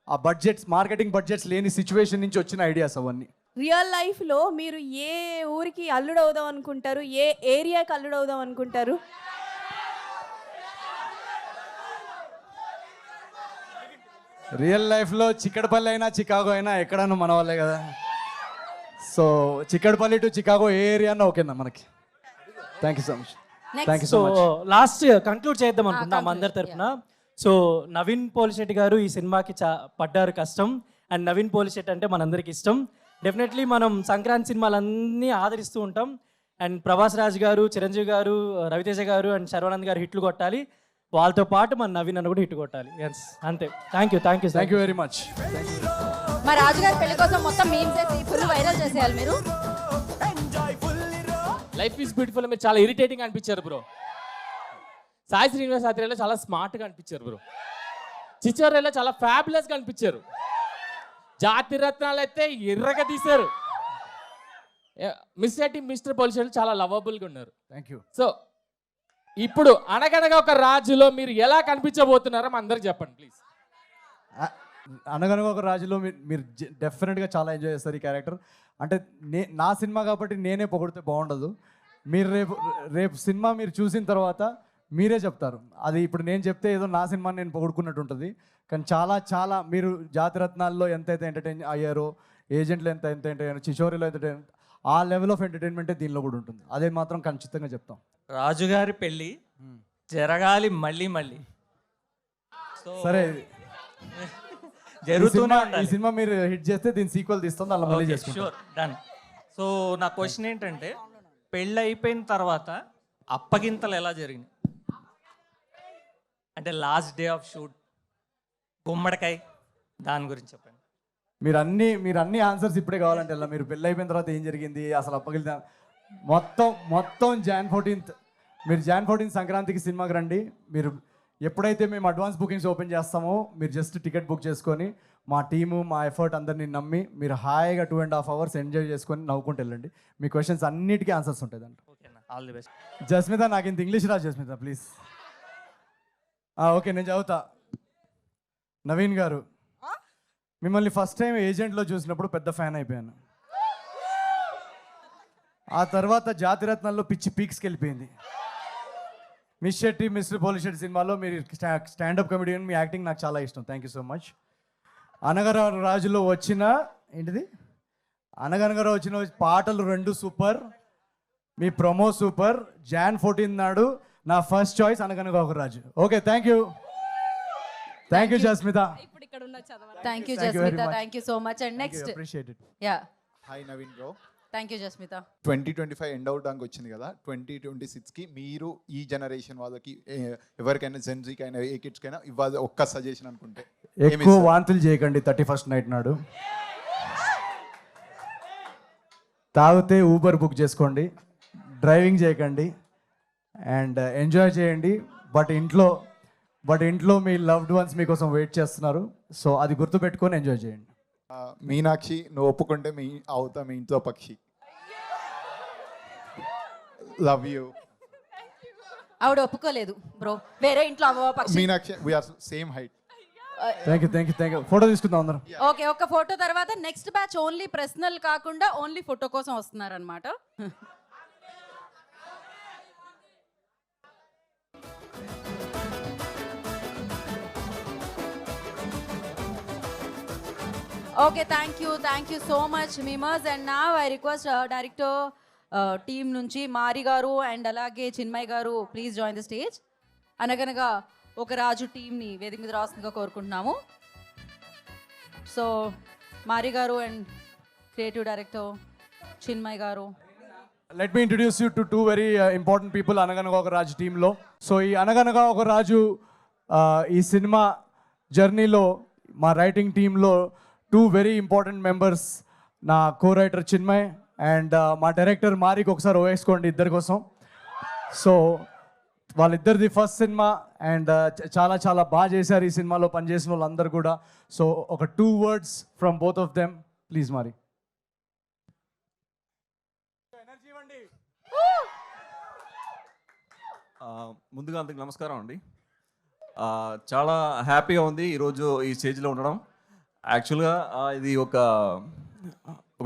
ఆ బడ్జెట్స్, మార్కెటింగ్ బడ్జెట్స్ లేని సిచ్యువేషన్ నుంచి వచ్చిన ఐడియాస్ అవన్నీ.
రియల్ లైఫ్లో మీరు ఏ ఊరికి అల్లుడవుదాం అనుకుంటారు, ఏ ఏరియాకి అల్లుడవుదాం అనుకుంటారు?
రియల్ లైఫ్లో చిక్కడపల్లి అయినా చికాగో అయినా ఎక్కడన్నా మన వాళ్ళే కదా. సో చిక్కడపల్లి టు చికాగో ఏ ఏరియా అన్నా ఓకేనా మనకి. Thank you so much. Thank you so much.
Last conclude చేద్దాం అనుకుంటున్నాం అందరి తరఫున. సో నవీన్ పోలిశెట్టి గారు ఈ సినిమాకి పడ్డారు కష్టం, అండ్ నవీన్ పోలిశెట్టి అంటే మనందరికి ఇష్టం. డెఫినెట్లీ మనం సంక్రాంతి సినిమాలన్నీ ఆదరిస్తూ ఉంటాం. అండ్ ప్రభాస్ రాజ్ గారు, చిరంజీవి గారు, రవితేజ గారు అండ్ శర్వానంద్ గారు హిట్లు కొట్టాలి, వాళ్ళతో పాటు మన నవీన్ అన్న కూడా హిట్ కొట్టాలి. ఎస్ అంతే. Thank you
very much.
మా రాజుగారి పెళ్లి కోసం మొత్తం మీమ్స్ చేసి ఫుల్ వైరల్ చేసేయాలి మీరు.
లైఫ్ ఈజ్ బ్యూటిఫుల్ మీరు చాలా ఇరిటేటింగ్ అనిపించారు బ్రో. సాయి శ్రీనివాస్ ఆత్రేయలో చాలా స్మార్ట్గా అనిపించారు బ్రో. చిచ్చోరేలో చాలా ఫ్యాబులస్గా అనిపించారు. జాతిరత్నాలు అయితే ఎర్రగా తీశారు. మిస్టర్ పోలిషెట్టి చాలా లవబుల్గా ఉన్నారు.
Thank you.
సో ఇప్పుడు అనగనగా ఒక రాజులో మీరు ఎలా కనిపించబోతున్నారో అందరికి చెప్పండి ప్లీజ్.
అనగనగా ఒక రాజులో మీరు డెఫినెట్గా చాలా ఎంజాయ్ చేస్తారు ఈ క్యారెక్టర్. అంటే నా సినిమా కాబట్టి నేనే పొగిడితే బాగుండదు. మీరు రేపు సినిమా మీరు చూసిన తర్వాత మీరే చెప్తారు. అది ఇప్పుడు నేను చెప్తే ఏదో నా సినిమాని నేను పొగుడుకున్నట్టు ఉంటుంది. కానీ చాలా చాలా మీరు జాతిరత్నాల్లో ఎంతైతే ఎంటర్టైన్ అయ్యారో, ఏజెంట్లు ఎంత ఎంటర్టైన్, చిచోరిలో ఎంటర్టైన్, ఆ లెవెల్ ఆఫ్ ఎంటర్టైన్మెంటే దీనిలో కూడా ఉంటుంది. అదే మాత్రం ఖచ్చితంగా చెప్తాం.
రాజుగారి పెళ్ళి జరగాలి మళ్ళీ మళ్ళీ.
సరే
జరుగుతూనే
ఈ సినిమా మీరు హిట్ చేస్తే దీని సీక్వెల్ తీస్తుంది, అలా మళ్ళీ చేసుకుంటాం.
Sure, done. సో నా క్వశ్చన్ ఏంటంటే పెళ్ళి అయిపోయిన తర్వాత అప్పగింతలు ఎలా జరిగినాయి? అంటే లాస్ట్ డే ఆఫ్ షూట్, గుమ్మడికాయ, దాని గురించి చెప్పండి.
మీరు అన్ని ఆన్సర్స్ ఇప్పుడే కావాలంటే ఎలా, మీరు పెళ్ళి అయిపోయిన తర్వాత ఏం జరిగింది, అసలు అప్పగిలితే మొత్తం Jan 14th, మీరు Jan 14th సంక్రాంతికి సినిమాకి రండి. మీరు ఎప్పుడైతే మేము అడ్వాన్స్ బుకింగ్స్ ఓపెన్ చేస్తామో మీరు జస్ట్ టికెట్ బుక్ చేసుకొని మా టీము, మా ఎఫర్ట్ అందరినీ నమ్మి మీరు హాయిగా 2.5 hours ఎంజాయ్ చేసుకొని నవ్వుకుంటూ వెళ్ళండి. మీ క్వశ్చన్స్ అన్నిటికీ ఆన్సర్స్ ఉంటాయి దాంట్లో.
All the best.
జస్మిత, నాకు ఇంత ఇంగ్లీష్ రాదు జస్మిత ప్లీజ్. ఓకే నేను చదువుతా. నవీన్ గారు, మిమ్మల్ని ఫస్ట్ టైం ఏజెంట్లో చూసినప్పుడు పెద్ద ఫ్యాన్ అయిపోయాను. ఆ తర్వాత జాతిరత్నాల్లో పిచ్చి పీక్స్కి వెళ్ళిపోయింది. మిస్ శెట్టి మిస్టర్ పోలిశెట్టి సినిమాలో మీరు స్టాండప్ కమెడియన్, మీ యాక్టింగ్ నాకు చాలా ఇష్టం. Thank you so much. అనగన రాజులో వచ్చిన ఏంటిది అనగనగర వచ్చిన పాటలు 2 సూపర్, మీ ప్రొమో సూపర్. Jan 14 నాడు నా first choice Anaganaga Oka Raju. Okay, thank you Jasmitha.
Thank you Jasmitha, thank you so much. And next
appreciate it.
Yeah,
hi Naveen bro.
Thank you Jasmitha.
2025 end అవడానికి వచ్చింది కదా, 2026కి మీరు ఈ జనరేషన్ వాళ్ళకి ఎవరికైనా జెన్జీకైనా ఏ కిడ్స్కైనా ఇవ్వాలి ఒక్క సజెషన్ అనుకుంటే
ఎక్కువ వాంతులు చేయకండి 31st నైట్ నాడు. తాగితే ఊబర్ బుక్ చేసుకోండి, డ్రైవింగ్ చేయకండి, అండ్ ఎంజాయ్ చేయండి. బట్ ఇంట్లో మీ లవ్డ్ వన్స్ మీకోసం వెయిట్ చేస్తున్నారు. సో అది గుర్తుపెట్టుకొని ఎంజాయ్ చేయండి.
మీనాక్షి, నువ్వు ఒప్పుకుంటే అవుతా మీ ఇంట్లో పక్షి. Love you.
ఆవిడ ఒప్పుకోలేదు బ్రో, వేరే ఇంట్లో పక్షి.
Meenakshi, we are same height.
Thank you. Photo తీసుకుందాం అందరం.
ఓకే, ఒక్క ఫోటో తర్వాత నెక్స్ట్ బ్యాచ్ ఓన్లీ పర్సనల్ కాకుండా ఓన్లీ ఫోటో కోసం వస్తున్నారనమాట. Okay, thank you so much memers. And నా ఐ రిక్వెస్ట్ డైరెక్టర్ టీమ్ నుంచి మారి గారు అండ్ అలాగే చిన్మయ్ గారు, ప్లీజ్ జాయిన్ ద స్టేజ్. అనగనగా ఒక రాజు టీంని వేదిక మీద రాస్తుందిగా కోరుకుంటున్నాము. సో మారి garu and creative director Chinmay గారు.
Let me introduce you to 2 very important people అనగనగా ఒక రాజు టీంలో. సో ఈ అనగనగా ఒక రాజు ఈ సినిమా జర్నీలో మా రైటింగ్ టీంలో 2 వెరీ ఇంపార్టెంట్ మెంబర్స్, నా కో రైటర్ చిన్మయ్ అండ్ మా డైరెక్టర్ మారికి ఒకసారి వేసుకోండి ఇద్దరి కోసం. సో వాళ్ళిద్దరిది ఫస్ట్ సినిమా అండ్ చాలా బాగా చేశారు ఈ సినిమాలో పనిచేసిన వాళ్ళందరూ కూడా. సో ఒక 2 words from both of them please మారి.
ముందుగా అందరికి నమస్కారం అండి. చాలా హ్యాపీగా ఉంది ఈరోజు ఈ స్టేజ్లో ఉండడం. యాక్చువల్గా ఇది ఒక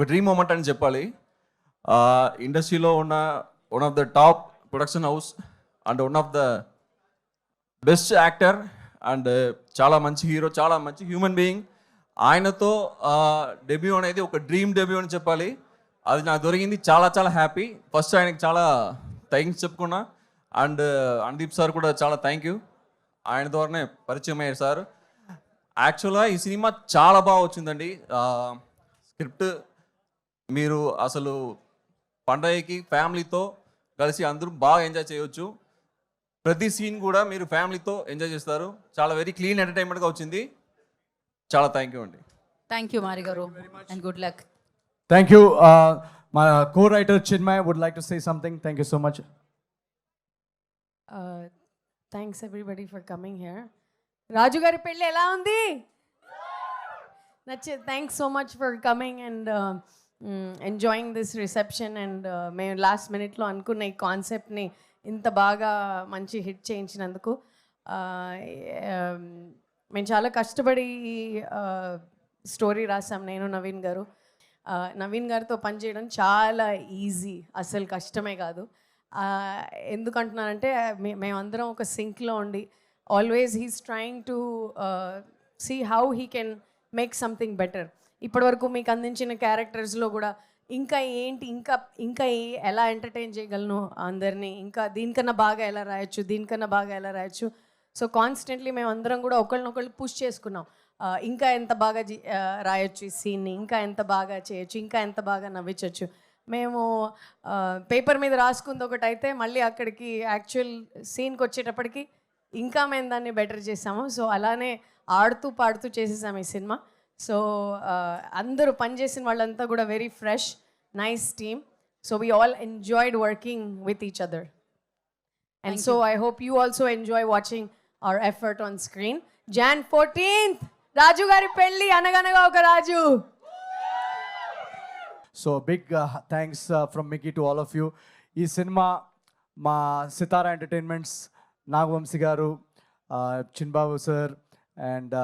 డ్రీమ్ మూమెంట్ అని చెప్పాలి. ఇండస్ట్రీలో ఉన్న one of the top production house and one of the best actor and చాలా మంచి హీరో, చాలా మంచి హ్యూమన్ బీయింగ్. ఆయనతో డెబ్యూ అనేది ఒక డ్రీమ్ డెబ్యూ అని చెప్పాలి. అది నాకు దొరికింది. చాలా హ్యాపీ. ఫస్ట్ ఆయనకి చాలా థ్యాంక్స్ చెప్పుకున్నా. అండ్ అనుదీప్ సార్ కూడా చాలా థ్యాంక్ యూ. ఆయన ద్వారానే పరిచయం అయ్యారు సార్. యాక్చువల్గా ఈ సినిమా చాలా బాగా వచ్చిందండి. స్క్రిప్ట్ మీరు అసలు పండగకి ఫ్యామిలీతో కలిసి అందరూ బాగా ఎంజాయ్ చేయవచ్చు. ప్రతి సీన్ కూడా మీరు ఫ్యామిలీతో ఎంజాయ్ చేస్తారు. చాలా వెరీ క్లీన్ ఎంటర్టైన్మెంట్గా వచ్చింది. చాలా థ్యాంక్ యూ అండి.
Thank you Mari garu and good luck.
Thank you. మా co writer Chinmay would like to say something. Thank you so much.
Thanks everybody for coming here. Raju గారి పెళ్ళి ఎలా ఉంది? Thanks so much for coming and enjoying this reception. And మేము last మినిట్లో అనుకున్న ఈ కాన్సెప్ట్ని ఇంత బాగా మంచి హిట్ చేయించినందుకు మేము చాలా కష్టపడి స్టోరీ రాసాం, నేను నవీన్ గారు. నవీన్ గారితో పనిచేయడం చాలా ఈజీ, అసలు కష్టమే కాదు. ఎందుకంటున్నానంటే మేమందరం ఒక సింక్లో ఉండి always he's trying to see how he can make something better. ఇప్పటివరకు మీకు అందించిన క్యారెక్టర్స్లో కూడా ఇంకా ఏంటి, ఇంకా ఎలా ఎంటర్టైన్ చేయగలను అందరినీ, ఇంకా దీనికన్నా బాగా ఎలా రాయొచ్చు, దీనికన్నా బాగా ఎలా రాయొచ్చు. సో కాన్స్టెంట్లీ మేము అందరం కూడా ఒకళ్ళనొకళ్ళు పుష్ చేసుకున్నాం. ఇంకా ఎంత బాగా రాయొచ్చు ఈ సీన్ని, ఇంకా ఎంత బాగా చేయొచ్చు, ఇంకా ఎంత బాగా నవ్వించవచ్చు. మేము పేపర్ మీద రాసుకుంది ఒకటైతే మళ్ళీ అక్కడికి యాక్చువల్ సీన్కి వచ్చేటప్పటికి ఇంకా మేము దాన్ని బెటర్ చేసాము. సో అలానే ఆడుతూ పాడుతూ చేసేసాము ఈ సినిమా. సో అందరూ పనిచేసిన వాళ్ళంతా కూడా very fresh, nice team. So we all enjoyed working with each other. And so I hope you also enjoy watching our effort on screen. Jan 14th Raju గారి పెళ్ళి, Anaganaga Oka Raju.
So big thanks from Mickey to all of you. ఈ cinema మా Sithara entertainments, Nagavamsi గారు, చిన్బాబు sir and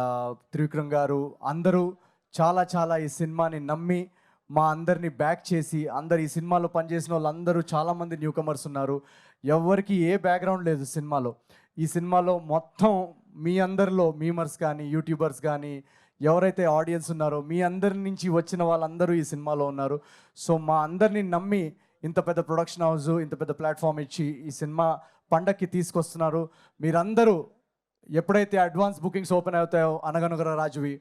Trivikram గారు అందరూ చాలా ఈ సినిమాని నమ్మి మా అందరినీ బ్యాక్ చేసి, అందరు ఈ సినిమాలో పనిచేసిన వాళ్ళందరూ చాలామంది న్యూ కమర్స్ ఉన్నారు. ఎవరికి ఏ బ్యాక్గ్రౌండ్ లేదు సినిమాలో. ఈ సినిమాలో మొత్తం మీ అందరిలో మీమర్స్ కానీ యూట్యూబర్స్ కానీ ఎవరైతే ఆడియన్స్ ఉన్నారో మీ అందరి నుంచి వచ్చిన వాళ్ళందరూ ఈ సినిమాలో ఉన్నారు. సో మా అందరినీ నమ్మి ఇంత పెద్ద ప్రొడక్షన్ హౌస్ ఇంత పెద్ద ప్లాట్ఫామ్ ఇచ్చి ఈ సినిమా పండక్కి తీసుకొస్తున్నారు. మీరందరూ ఎప్పుడైతే అడ్వాన్స్ బుకింగ్స్ ఓపెన్ అవుతాయో అనగనగర రాజువి,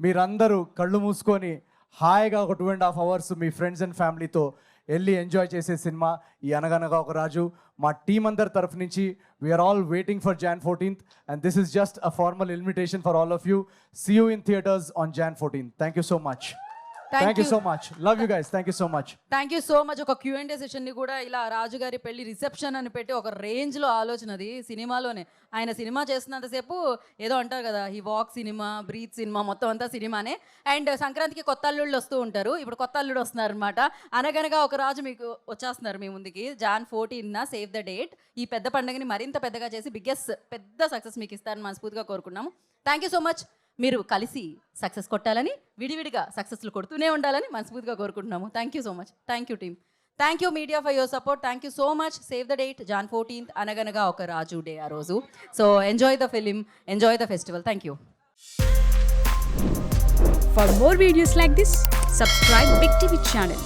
మీరందరూ కళ్ళు మూసుకొని హాయిగా ఒక 2.5 hours మీ ఫ్రెండ్స్ అండ్ ఫ్యామిలీతో వెళ్ళి ఎంజాయ్ చేసే సినిమా ఈ అనగనగా ఒక రాజు. మా టీం అందరి తరఫు నుంచి we are all waiting for Jan 14th and this is just a formal invitation for all of you. See you in theaters on Jan 14th. Thank you so much. Thank you so much. Love you guys. Thank you so much.
Thank you so much. ఒక Q&A సెషన్ని కూడా ఇలా రాజుగారి పెళ్లి reception అని పెట్టి ఒక రేంజ్లో ఆలోచనది సినిమాలోనే. ఆయన సినిమా చేస్తున్నంతసేపు ఏదో అంటారు కదా, ఈ వాక్ సినిమా, బ్రీత్ సినిమా, మొత్తం అంతా సినిమానే. అండ్ సంక్రాంతికి కొత్త అల్లుళ్ళు వస్తూ ఉంటారు. ఇప్పుడు కొత్త అల్లుడు వస్తున్నారు అనమాట. అనగనగా ఒక రాజు మీకు వచ్చేస్తున్నారు మీ ముందుకి. Jan 14th save the date. ఈ పెద్ద పండుగని మరింత పెద్దగా చేసి పెద్ద సక్సెస్ మీకు ఇస్తారని మనస్ఫూర్తిగా కోరుకున్నాము. Thank you so much. మీరు కలిసి సక్సెస్ కొట్టాలని, విడివిడిగా సక్సెస్లు కొడుతూనే ఉండాలని మనస్ఫూర్తిగా కోరుకుంటున్నాము. Thank you so much. Thank you team. Thank you media for your support. Thank you so much. Save the date Jan 14th అనగనగా ఒక రాజు డే ఆ రోజు. So enjoy the film, enjoy the festival. Thank you.
For more videos like this, subscribe Big TV channel.